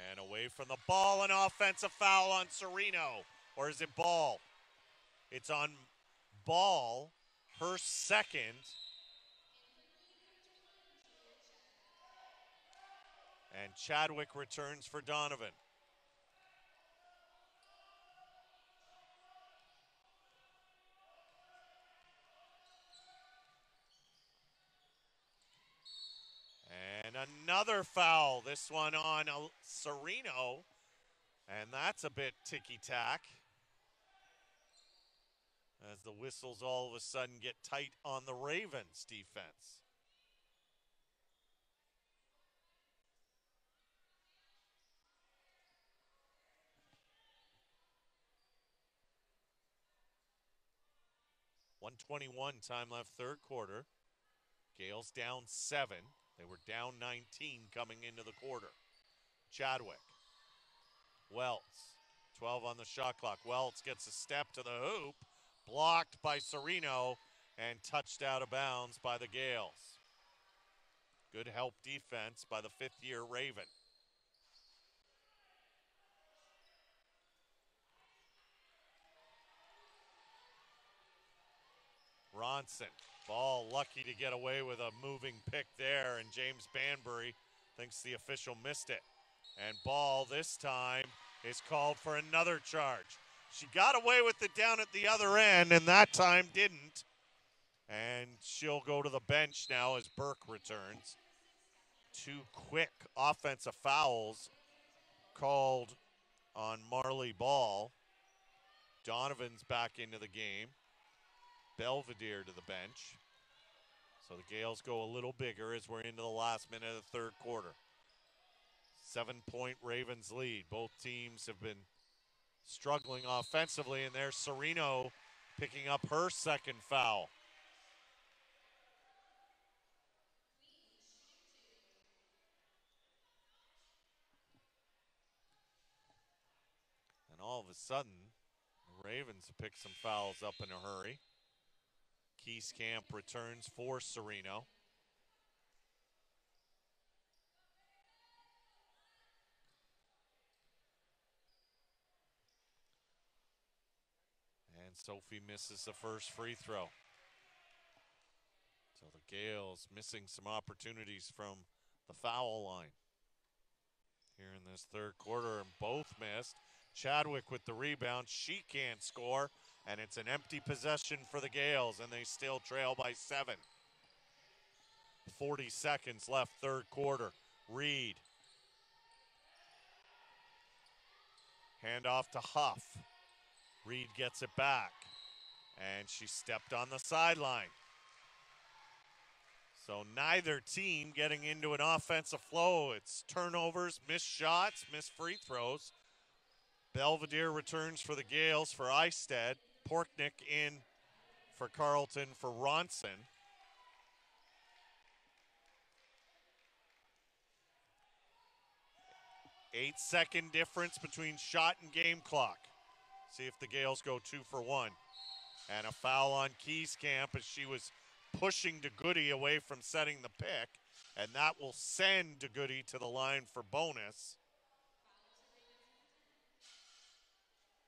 And away from the ball, an offensive foul on Serino. Or is it Ball? It's on Ball, her second. And Chadwick returns for Donovan. And another foul, this one on Serino. And that's a bit ticky-tack, as the whistles all of a sudden get tight on the Ravens defense. .121 time left third quarter. Gaels down 7. They were down 19 coming into the quarter. Chadwick. Welts. 12 on the shot clock. Welts gets a step to the hoop. Blocked by Serino and touched out of bounds by the Gaels. Good help defense by the fifth-year Raven. Ronson. Ball lucky to get away with a moving pick there, and James Banbury thinks the official missed it. And Ball this time is called for another charge. She got away with it down at the other end, and that time didn't. And she'll go to the bench now as Burke returns. 2 quick offensive fouls called on Marley Ball. Donovan's back into the game. Belvedere to the bench. So the Gaels go a little bigger as we're into the last minute of the third quarter. 7-point Ravens lead. Both teams have been struggling offensively, and there's Serino picking up her second foul. And all of a sudden, the Ravens have picked some fouls up in a hurry. Kingston returns for Serino. And Sophie misses the first free throw. So the Gaels missing some opportunities from the foul line here in this third quarter, and both missed. Chadwick with the rebound. She can't score, and it's an empty possession for the Gaels, and they still trail by 7. 40 seconds left third quarter. Reed. Handoff to Huff. Reed gets it back, and she stepped on the sideline. So neither team getting into an offensive flow. It's turnovers, missed shots, missed free throws. Belvedere returns for the Gaels for Eistead. Porknick in for Carleton for Ronson. Eight-second difference between shot and game clock. See if the Gaels go 2 for 1. And a foul on Kieskamp as she was pushing DeGoody away from setting the pick. And that will send DeGoody to the line for bonus.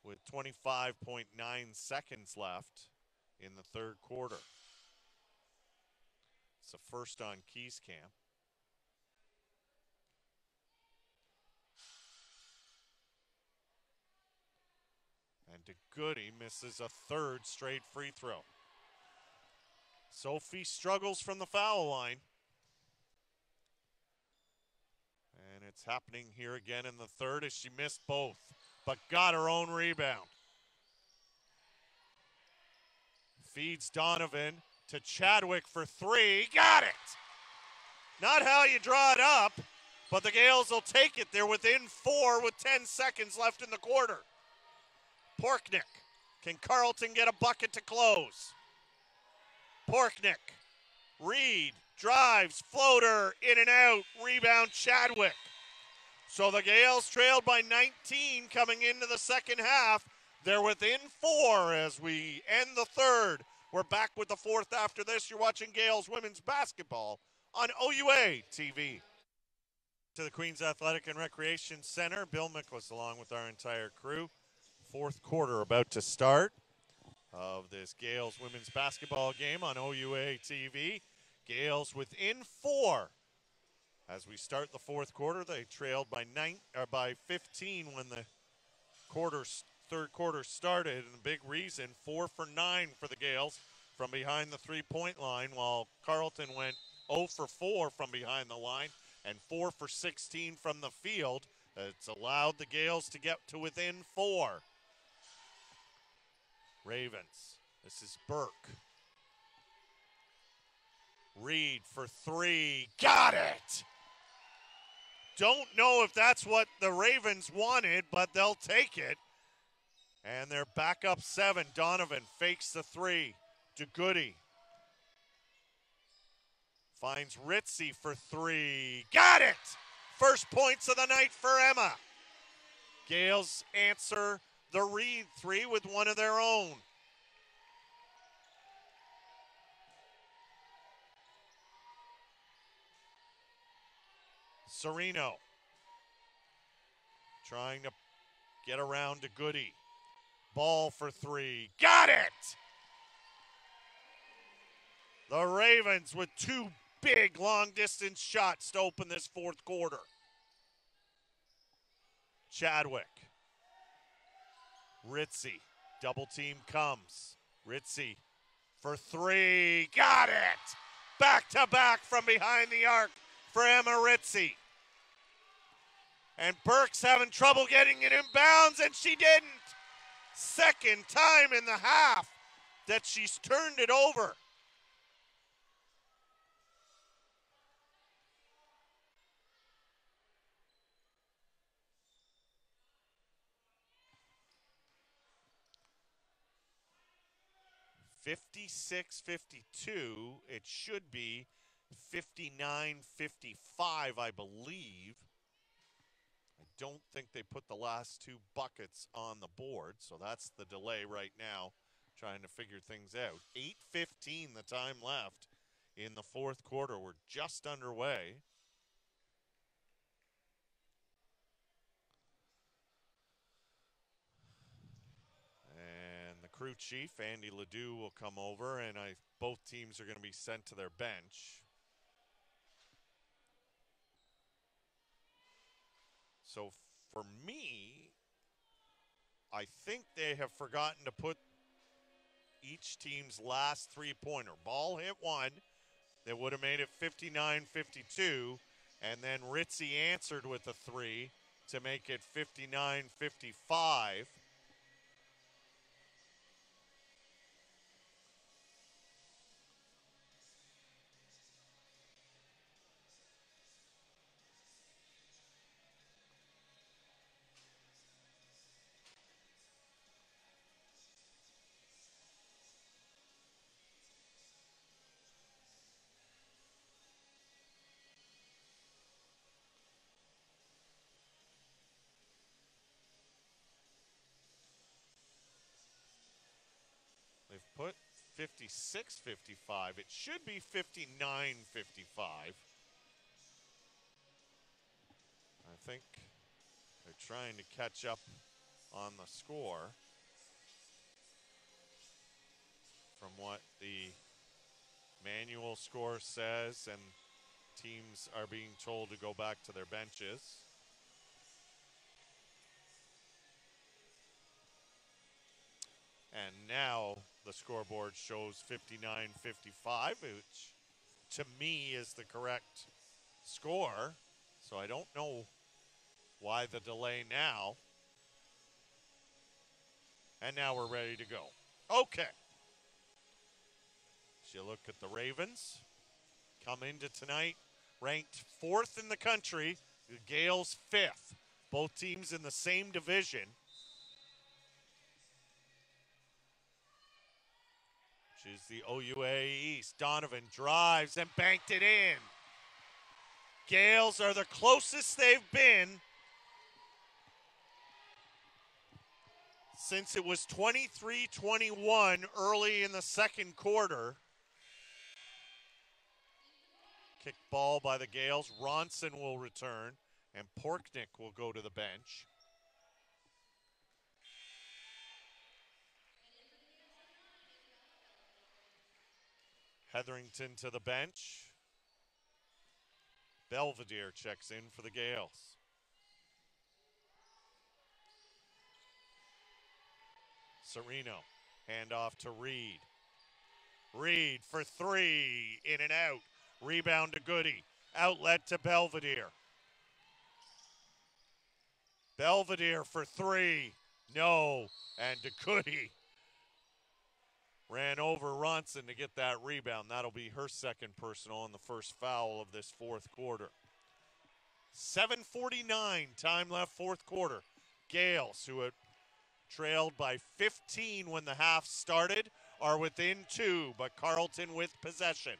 With 25.9 seconds left in the third quarter. It's a first on Kieskamp. And DeGoody misses a third straight free throw. Sophie struggles from the foul line. And it's happening here again in the third as she missed both, but got her own rebound. Feeds Donovan to Chadwick for 3. Got it! Not how you draw it up, but the Gaels will take it. They're within 4 with 10 seconds left in the quarter. Porknick. Can Carleton get a bucket to close? Porknick. Reed drives, floater, in and out, rebound Chadwick. So the Gaels trailed by 19 coming into the second half. They're within 4 as we end the third. We're back with the fourth after this. You're watching Gaels women's basketball on OUA TV. To the Queens Athletic and Recreation Center, Bill Miklas along with our entire crew. Fourth quarter about to start of this Gaels women's basketball game on OUA TV. Gaels within 4 as we start the fourth quarter. They trailed by 15 when the third quarter started, and the big reason 4 for 9 for the Gaels from behind the three-point line, while Carleton went 0 for 4 from behind the line and 4 for 16 from the field. It's allowed the Gaels to get to within 4. Ravens, this is Burke. Reed for 3, got it! Don't know if that's what the Ravens wanted, but they'll take it. And they're back up 7. Donovan fakes the 3 to Goody. Finds Ritzy for 3. Got it! First points of the night for Emma. Gaels answer the Reed 3 with one of their own. Serino trying to get around to Goody. Ball for 3. Got it! The Ravens with 2 big long-distance shots to open this fourth quarter. Chadwick. Ritzy. Double team comes. Ritzy for 3. Got it! Back-to-back from behind the arc for Emma Ritzy. And Burke's having trouble getting it in bounds, and she didn't. Second time in the half that she's turned it over. (56-52). It should be 59-55, I believe. I don't think they put the last 2 buckets on the board, so that's the delay right now, trying to figure things out. 8:15 the time left in the fourth quarter. We're just underway. And the crew chief, Andy Ledoux, will come over, and both teams are going to be sent to their bench. So for me, I think they have forgotten to put each team's last three-pointer. Ball hit 1. They would have made it 59-52, and then Ritzy answered with a 3 to make it 59-55. They've put 56-55. It should be 59-55. I think they're trying to catch up on the score from what the manual score says, and teams are being told to go back to their benches. And now the scoreboard shows 59-55, which to me is the correct score. So I don't know why the delay now. And now we're ready to go. Okay. So you look at the Ravens. Come into tonight ranked 4th in the country. The Gaels 5th. Both teams in the same division. Which is the OUA East. Donovan drives and banked it in. Gaels are the closest they've been since it was 23-21 early in the second quarter. Kick ball by the Gaels. Ronson will return, and Porknick will go to the bench. Hetherington to the bench. Belvedere checks in for the Gaels. Serino, handoff to Reed. Reed for three, in and out. Rebound to Goody. Outlet to Belvedere. Belvedere for three, no, and to Goody. Ran over Ronson to get that rebound. That'll be her second personal and the first foul of this fourth quarter. 7:49, time left, fourth quarter. Gaels, who had trailed by 15 when the half started, are within two, but Carleton with possession.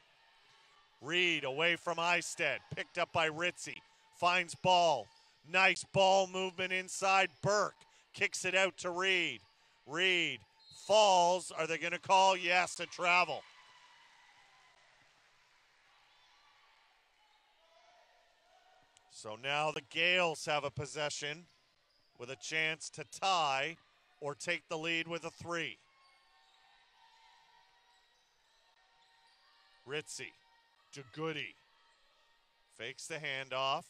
Reed away from Eisted, picked up by Ritzy, finds ball. Nice ball movement inside. Burke kicks it out to Reed. Reed falls. Are they going to call? Yes, a travel. So now the Gaels have a possession with a chance to tie or take the lead with a three. Ritzy to Goody. Fakes the handoff.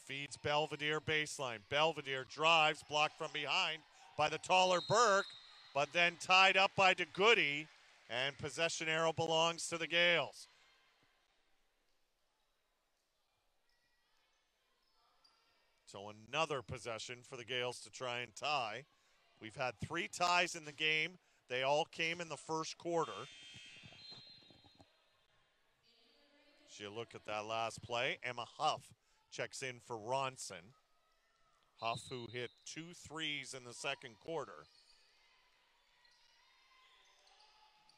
Feeds Belvedere baseline. Belvedere drives, blocked from behind by the taller Burke, but then tied up by DeGoody, and possession arrow belongs to the Gaels. So another possession for the Gaels to try and tie. We've had 3 ties in the game. They all came in the first quarter. So you look at that last play. Emma Huff checks in for Ronson. Huff, who hit 2 threes in the second quarter.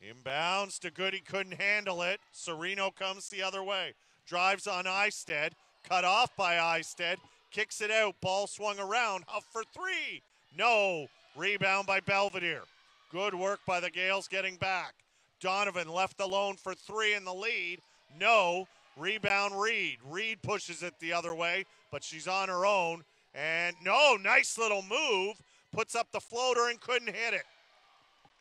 Inbounds to Goody, couldn't handle it. Serino comes the other way. Drives on Eisted, cut off by Eisted. Kicks it out, ball swung around. Huff for three. No, rebound by Belvedere. Good work by the Gaels getting back. Donovan left alone for three in the lead. No, rebound Reed. Reed pushes it the other way, but she's on her own. And no, nice little move. Puts up the floater and couldn't hit it.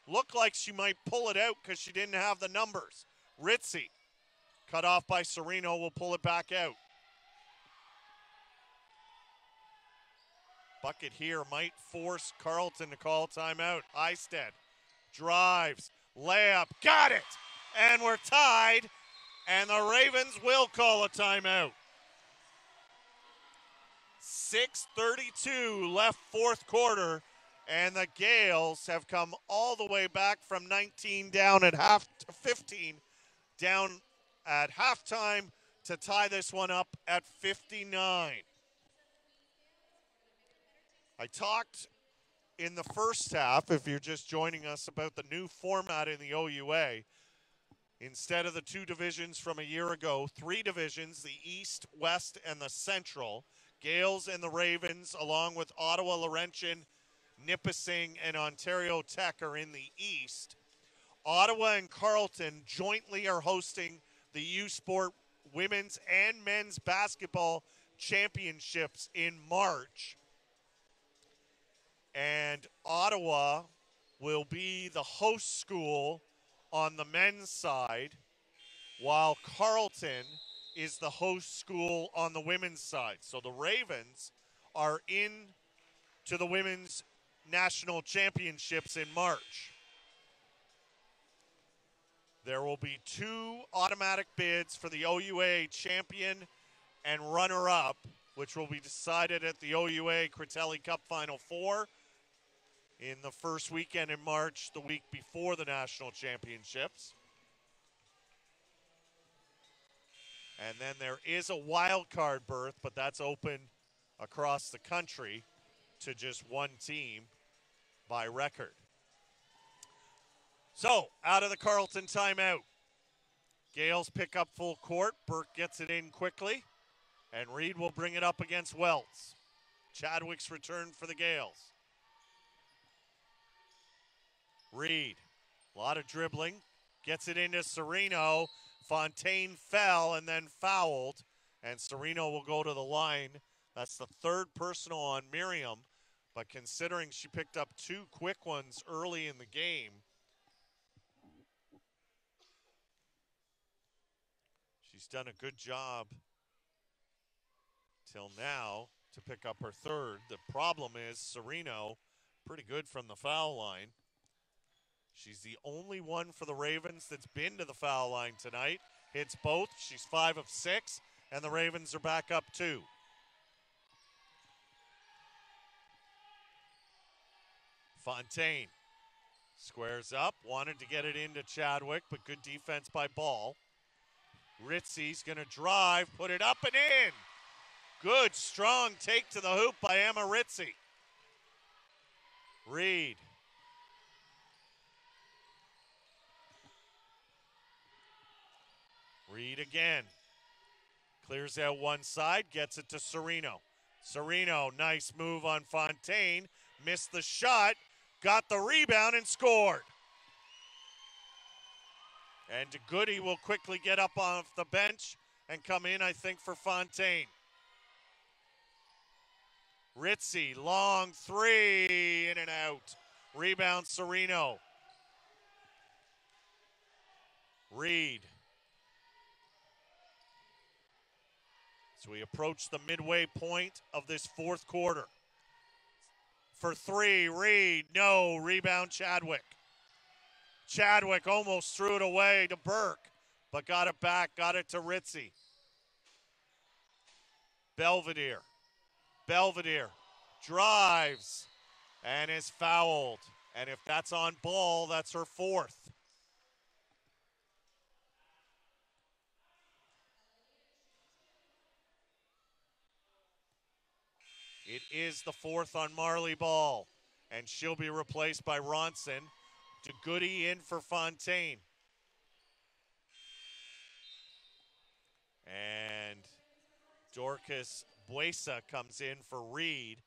Looked like she might pull it out because she didn't have the numbers. Ritzy, cut off by Serino, will pull it back out. Bucket here might force Carleton to call timeout. Eisted drives, layup, got it! And we're tied, and the Ravens will call a timeout. 6:32 left fourth quarter, and the Gaels have come all the way back from 19 down at 15 down at halftime to tie this one up at 59. I talked in the first half, if you're just joining us, about the new format in the OUA. Instead of the 2 divisions from a year ago, 3 divisions, the East, West, and the Central. Gaels and the Ravens, along with Ottawa, Laurentian, Nipissing, and Ontario Tech are in the East. Ottawa and Carleton jointly are hosting the U-Sport Women's and Men's Basketball Championships in March. And Ottawa will be the host school on the men's side, while Carleton is the host school on the women's side. So the Ravens are in to the Women's National Championships in March. There will be 2 automatic bids for the OUA champion and runner-up, which will be decided at the OUA Critelli Cup Final 4 in the first weekend in March, the week before the National Championships. And then there is a wild card berth, but that's open across the country to just 1 team by record. So, out of the Carleton timeout. Gaels pick up full court. Burke gets it in quickly. And Reed will bring it up against Welts. Chadwick's return for the Gaels. Reed, a lot of dribbling. Gets it into Serino. Fontaine fell and then fouled, and Serino will go to the line. That's the third personal on Miriam, but considering she picked up 2 quick ones early in the game, she's done a good job till now to pick up her third. The problem is Serino, pretty good from the foul line. She's the only one for the Ravens that's been to the foul line tonight. Hits both. She's 5 of 6, and the Ravens are back up 2. Fontaine squares up, wanted to get it into Chadwick, but good defense by Ball. Ritzy's going to drive, put it up and in. Good, strong take to the hoop by Emma Ritzy. Reed. Reed again. Clears out one side, gets it to Serino. Serino, nice move on Fontaine. Missed the shot, got the rebound and scored. And DeGoody will quickly get up off the bench and come in, I think, for Fontaine. Ritzy, long three, in and out. Rebound, Serino. Reed. So we approach the midway point of this fourth quarter. For three, Reed, no, rebound Chadwick. Chadwick almost threw it away to Burke, but got it back, got it to Ritzy. Belvedere drives and is fouled. And if that's on Ball, that's her fourth. It is the fourth on Marley Ball, and she'll be replaced by Ronson. DeGoody in for Fontaine. And Dorcas Buesa comes in for Reed,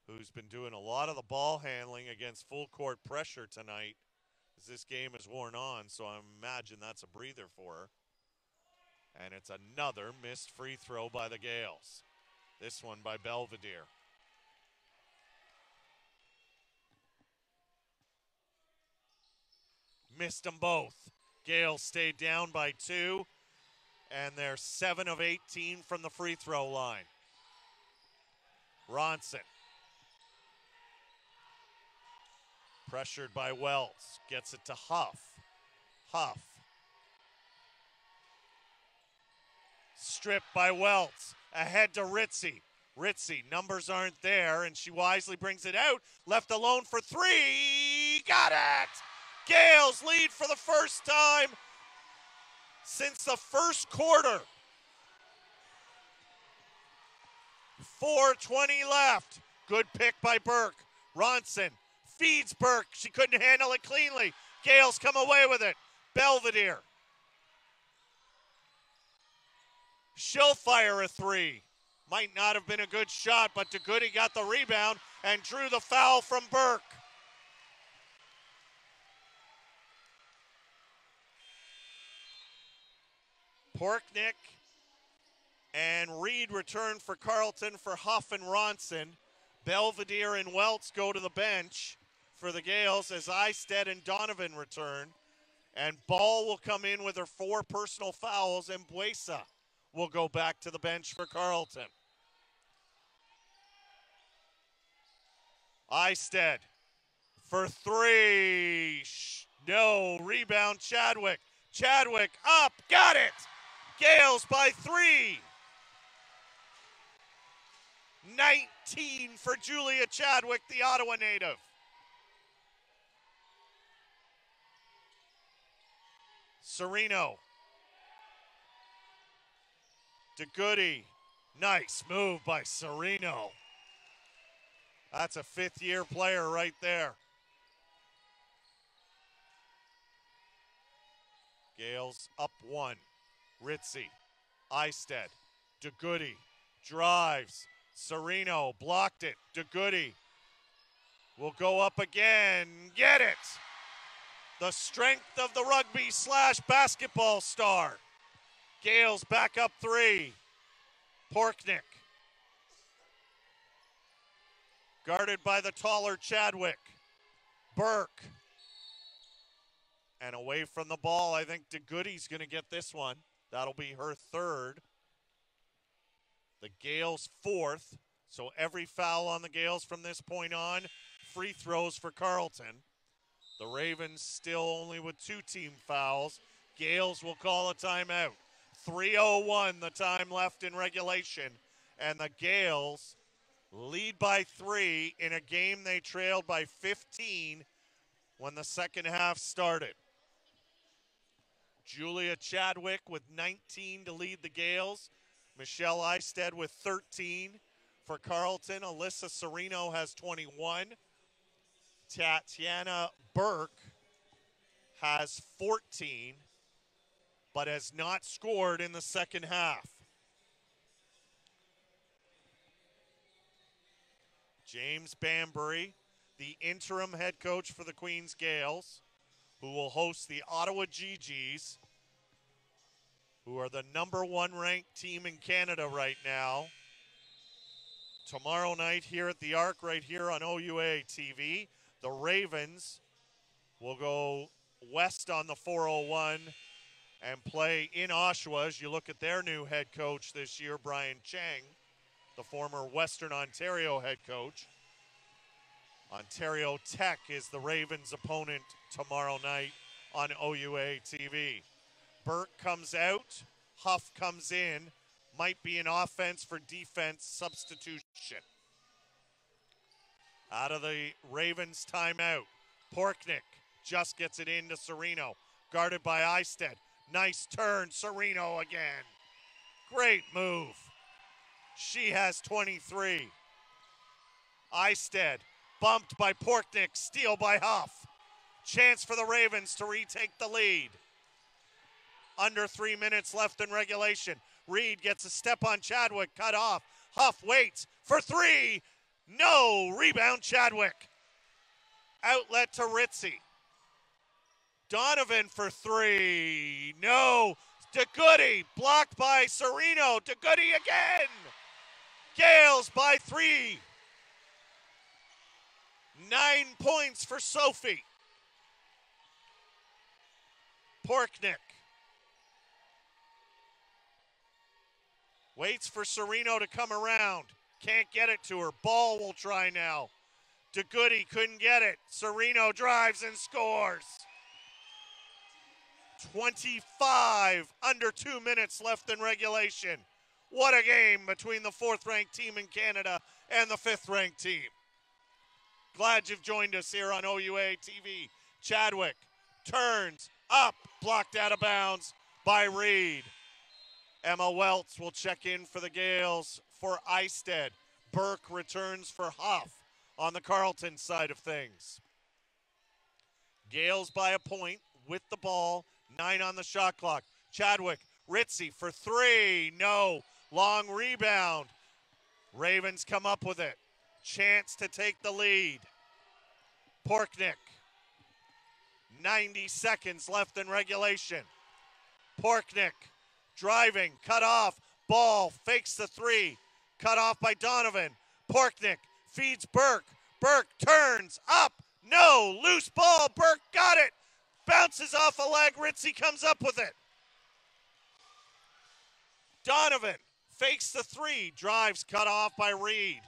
who's been doing a lot of the ball handling against full court pressure tonight as this game is worn on, so I imagine that's a breather for her. And it's another missed free throw by the Gaels. This one by Belvedere. Missed them both. Gaels stayed down by 2, and they're 7 of 18 from the free throw line. Ronson. Pressured by Wells. Gets it to Huff. Huff. Stripped by Wells. Ahead to Ritzy. Ritzy, numbers aren't there, and she wisely brings it out. Left alone for three. Got it! Gaels lead for the first time since the first quarter. 4:20 left. Good pick by Burke. Ronson feeds Burke. She couldn't handle it cleanly. Gaels come away with it. Belvedere. She'll fire a three. Might not have been a good shot, but DeGoody got the rebound and drew the foul from Burke. Porknick and Reed return for Carleton for Huff and Ronson. Belvedere and Welts go to the bench for the Gaels as Eistead and Donovan return. And Ball will come in with her 4 personal fouls, and Buesa will go back to the bench for Carleton. Eistead for three. No, rebound Chadwick. Chadwick up, got it! Gaels by 3. 19 for Julia Chadwick, the Ottawa native. Serino. DeGoody. Nice move by Serino. That's a 5th-year player right there. Gaels up 1. Ritzy. Eistead. DeGoody. Drives. Serino blocked it. DeGoody will go up again. Get it! the strength of the rugby / basketball star. Gaels back up 3. Porknick. Guarded by the taller Chadwick. Burke. And away from the ball, I think DeGoody's going to get this one. That'll be her 3rd. The Gaels 4th. So every foul on the Gaels from this point on, free throws for Carleton. The Ravens still only with 2 team fouls. Gaels will call a timeout. 3:01 the time left in regulation. And the Gaels lead by 3 in a game they trailed by 15 when the second half started. Julia Chadwick with 19 to lead the Gaels. Michelle Eisted with 13 for Carleton. Alyssa Serino has 21. Tatiana Burke has 14, but has not scored in the second half. James Banbury, the interim head coach for the Queens Gaels, who will host the Ottawa GGs, who are the #1 ranked team in Canada right now. Tomorrow night here at the Arc, right here on OUA TV, the Ravens will go west on the 401 and play in Oshawa as you look at their new head coach this year, Brian Chang, the former Western Ontario head coach. Ontario Tech is the Ravens' opponent tomorrow night on OUA TV. Burke comes out, Huff comes in, might be an offense for defense substitution. Out of the Ravens timeout, Porknick just gets it into Serino, guarded by Eisted. Nice turn, Serino again. Great move. She has 23. Eisted bumped by Porknick, steal by Huff. Chance for the Ravens to retake the lead. Under 3 minutes left in regulation. Reed gets a step on Chadwick, cut off. Huff waits for 3. No, rebound Chadwick. Outlet to Ritzy. Donovan for 3. No. DeGoody blocked by Serino. DeGoody again. Gaels by 3. 9 points for Sophie. Porknick. Waits for Serino to come around. Can't get it to her. Ball will try now. DeGoody couldn't get it. Serino drives and scores. 25, under 2 minutes left in regulation. What a game between the 4th-ranked team in Canada and the 5th-ranked team. Glad you've joined us here on OUA TV. Chadwick turns up, blocked out of bounds by Reed. Emma Welts will check in for the Gaels for Eisted. Burke returns for Huff on the Carleton side of things. Gaels by a point with the ball. 9 on the shot clock. Chadwick, Ritzy for 3. No. Long rebound. Ravens come up with it. Chance to take the lead. Porknick. 90 seconds left in regulation. Porknick driving, cut off. Ball, fakes the 3. Cut off by Donovan. Porknick feeds Burke. Burke turns up. No. Loose ball. Burke got it. Bounces off a leg. Ritzy comes up with it. Donovan fakes the 3. Drives, cut off by Reed.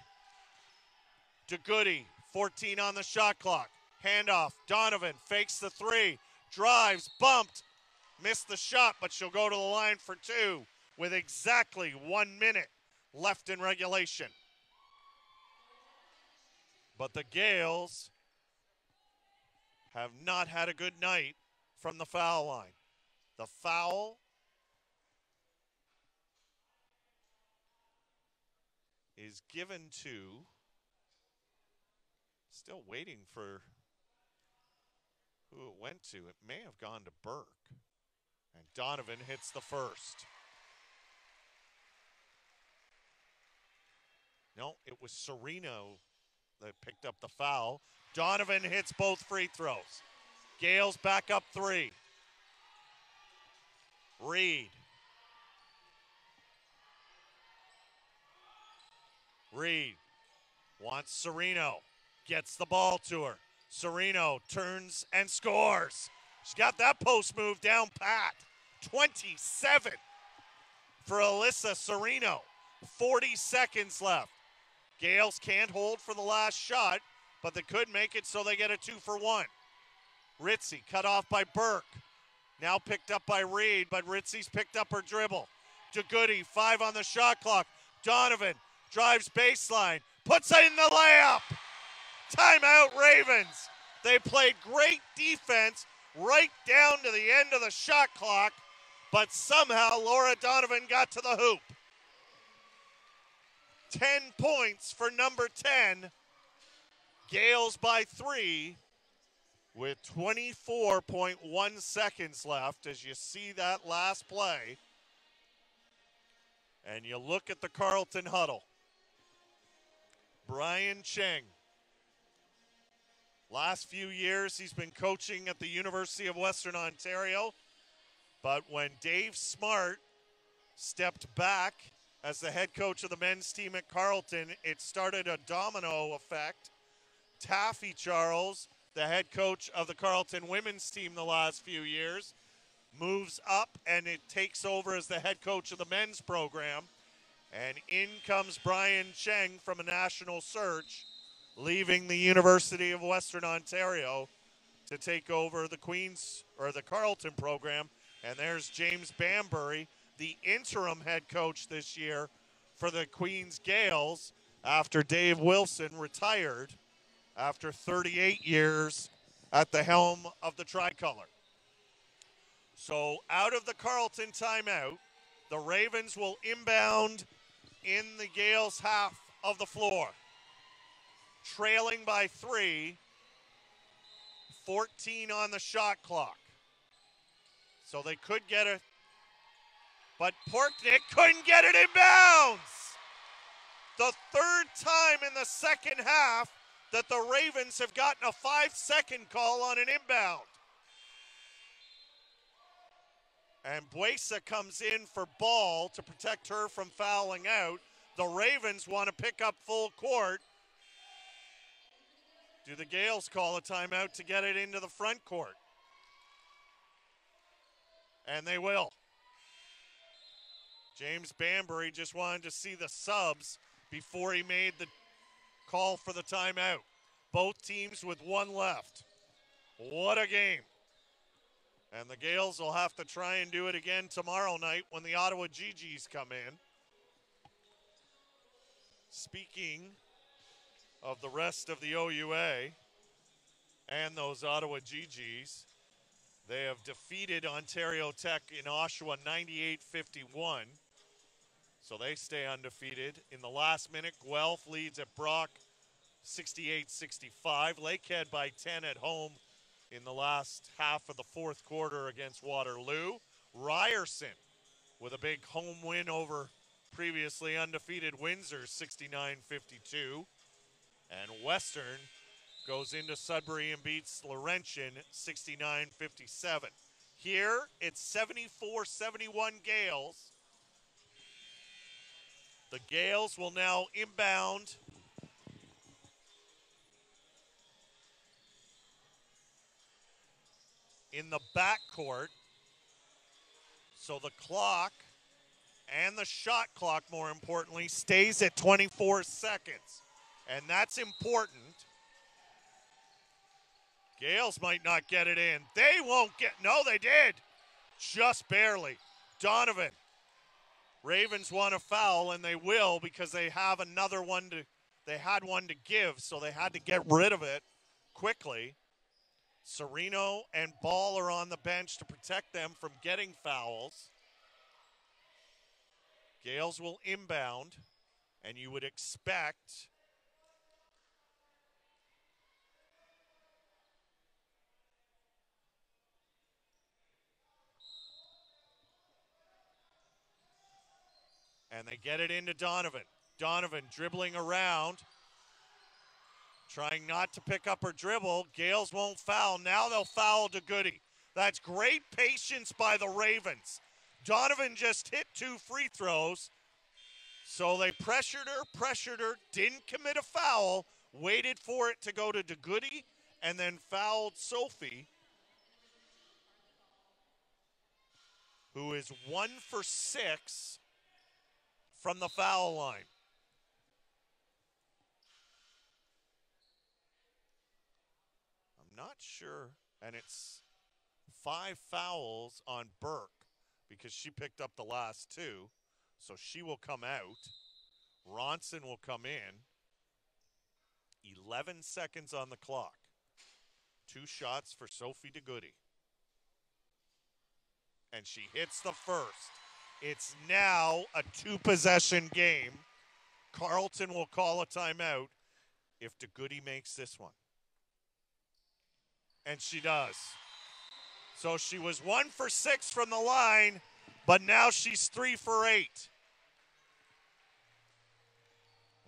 DeGoody, 14 on the shot clock. Handoff. Donovan fakes the 3. Drives, bumped. Missed the shot, but she'll go to the line for 2 with exactly 1 minute left in regulation. But the Gaels have not had a good night from the foul line. The foul is given to, still waiting for who it went to. It may have gone to Burke. And Donovan hits the first. No, it was Serino that picked up the foul. Donovan hits both free throws. Gaels back up 3. Reed. Reed wants Serino. Gets the ball to her. Serino turns and scores. She's got that post move down pat. 27 for Alyssa Serino. 40 seconds left. Gaels can't hold for the last shot, but they could make it so they get a 2-for-1. Ritzy cut off by Burke. Now picked up by Reed, but Ritzy's picked up her dribble. DeGoody, 5 on the shot clock. Donovan drives baseline, puts in the layup. Timeout Ravens. They played great defense right down to the end of the shot clock, but somehow Laura Donovan got to the hoop. 10 points for number 10. Gaels by 3 with 24.1 seconds left as you see that last play. And you look at the Carleton huddle. Brian Cheng. Last few years he's been coaching at the University of Western Ontario. But when Dave Smart stepped back as the head coach of the men's team at Carleton, it started a domino effect. Taffy Charles, the head coach of the Carleton women's team the last few years, moves up and it takes over as the head coach of the men's program. And in comes Brian Cheng from a national search, leaving the University of Western Ontario to take over the the Carleton program. And there's James Bambury, the interim head coach this year for the Queens Gaels after Dave Wilson retired after 38 years at the helm of the Tricolor. So out of the Carleton timeout, the Ravens will inbound in the Gaels' half of the floor. Trailing by 3, 14 on the shot clock. So they could get it, but Porknick couldn't get it in bounds. The third time in the second half that the Ravens have gotten a 5-second call on an inbound. And Buesa comes in for Ball to protect her from fouling out. The Ravens want to pick up full court. Do the Gaels call a timeout to get it into the front court? And they will. James Bambury just wanted to see the subs before he made the call for the timeout. Both teams with 1 left. What a game. And the Gaels will have to try and do it again tomorrow night when the Ottawa GGs come in. Speaking of the rest of the OUA and those Ottawa GGs, they have defeated Ontario Tech in Oshawa 98-51. So they stay undefeated. In the last minute, Guelph leads at Brock 68-65. Lakehead by 10 at home in the last half of the fourth quarter against Waterloo. Ryerson with a big home win over previously undefeated Windsor 69-52. And Western goes into Sudbury and beats Laurentian 69-57. Here, it's 74-71 Gaels. The Gaels will now inbound in the backcourt. So the clock, and the shot clock more importantly, stays at 24 seconds. And that's important. Gaels might not get it in. They won't get, no they did. Just barely. Donovan. Ravens want a foul, and they will because they have another one they had one to give, so they had to get rid of it quickly. Serino and Ball are on the bench to protect them from getting fouls. Gaels will inbound, and you would expect and they get it into Donovan. Donovan dribbling around. Trying not to pick up her dribble. Gaels won't foul. Now they'll foul to Goody. That's great patience by the Ravens. Donovan just hit 2 free throws. So they pressured her, didn't commit a foul, waited for it to go to DeGoody, and then fouled Sophie, who is 1 for 6 from the foul line. I'm not sure, and it's 5 fouls on Burke because she picked up the last 2, so she will come out. Ronson will come in. 11 seconds on the clock. 2 shots for Sophie DeGoody. And she hits the first. It's now a 2-possession game. Carleton will call a timeout if DeGoody makes this one. And she does. So she was 1 for 6 from the line, but now she's 3 for 8.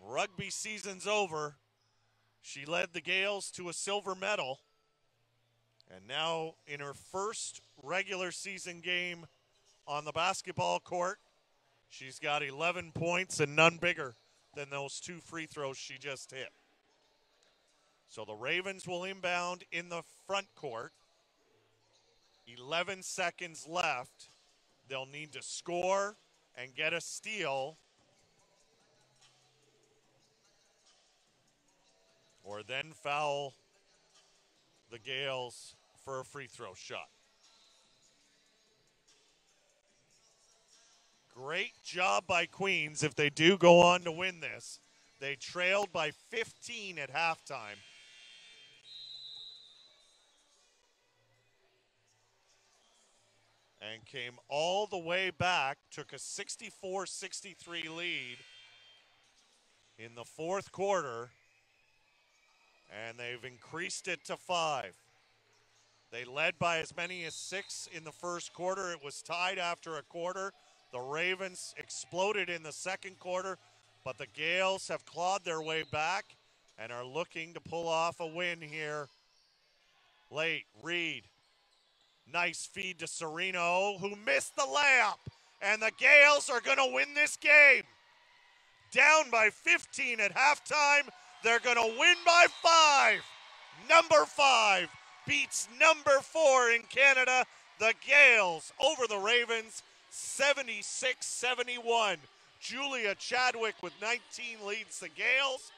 Rugby season's over. She led the Gaels to a silver medal. And now in her first regular season game on the basketball court, she's got 11 points and none bigger than those 2 free throws she just hit. So the Ravens will inbound in the front court. 11 seconds left. They'll need to score and get a steal, or then foul the Gaels for a free throw shot. Great job by Queens if they do go on to win this. They trailed by 15 at halftime. And came all the way back, took a 64-63 lead in the fourth quarter, and they've increased it to 5. They led by as many as 6 in the first quarter. It was tied after a quarter. The Ravens exploded in the second quarter, but the Gaels have clawed their way back and are looking to pull off a win here late. Reed. Nice feed to Serino, who missed the layup. And the Gaels are going to win this game. Down by 15 at halftime. They're going to win by 5. Number 5 beats number 4 in Canada. The Gaels over the Ravens, 76-71. Julia Chadwick with 19 leads the Gaels.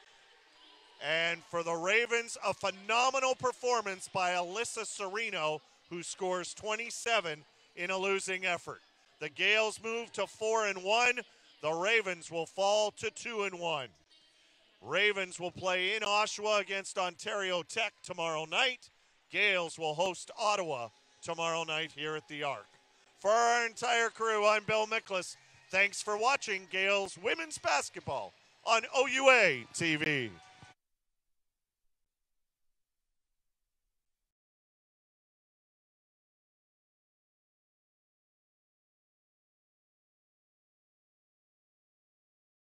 And for the Ravens, a phenomenal performance by Alyssa Serino, who scores 27 in a losing effort. The Gaels move to 4-1. The Ravens will fall to 2-1. Ravens will play in Oshawa against Ontario Tech tomorrow night. Gaels will host Ottawa tomorrow night here at the Arc. For our entire crew, I'm Bill Miklas. Thanks for watching Gaels women's basketball on OUA TV.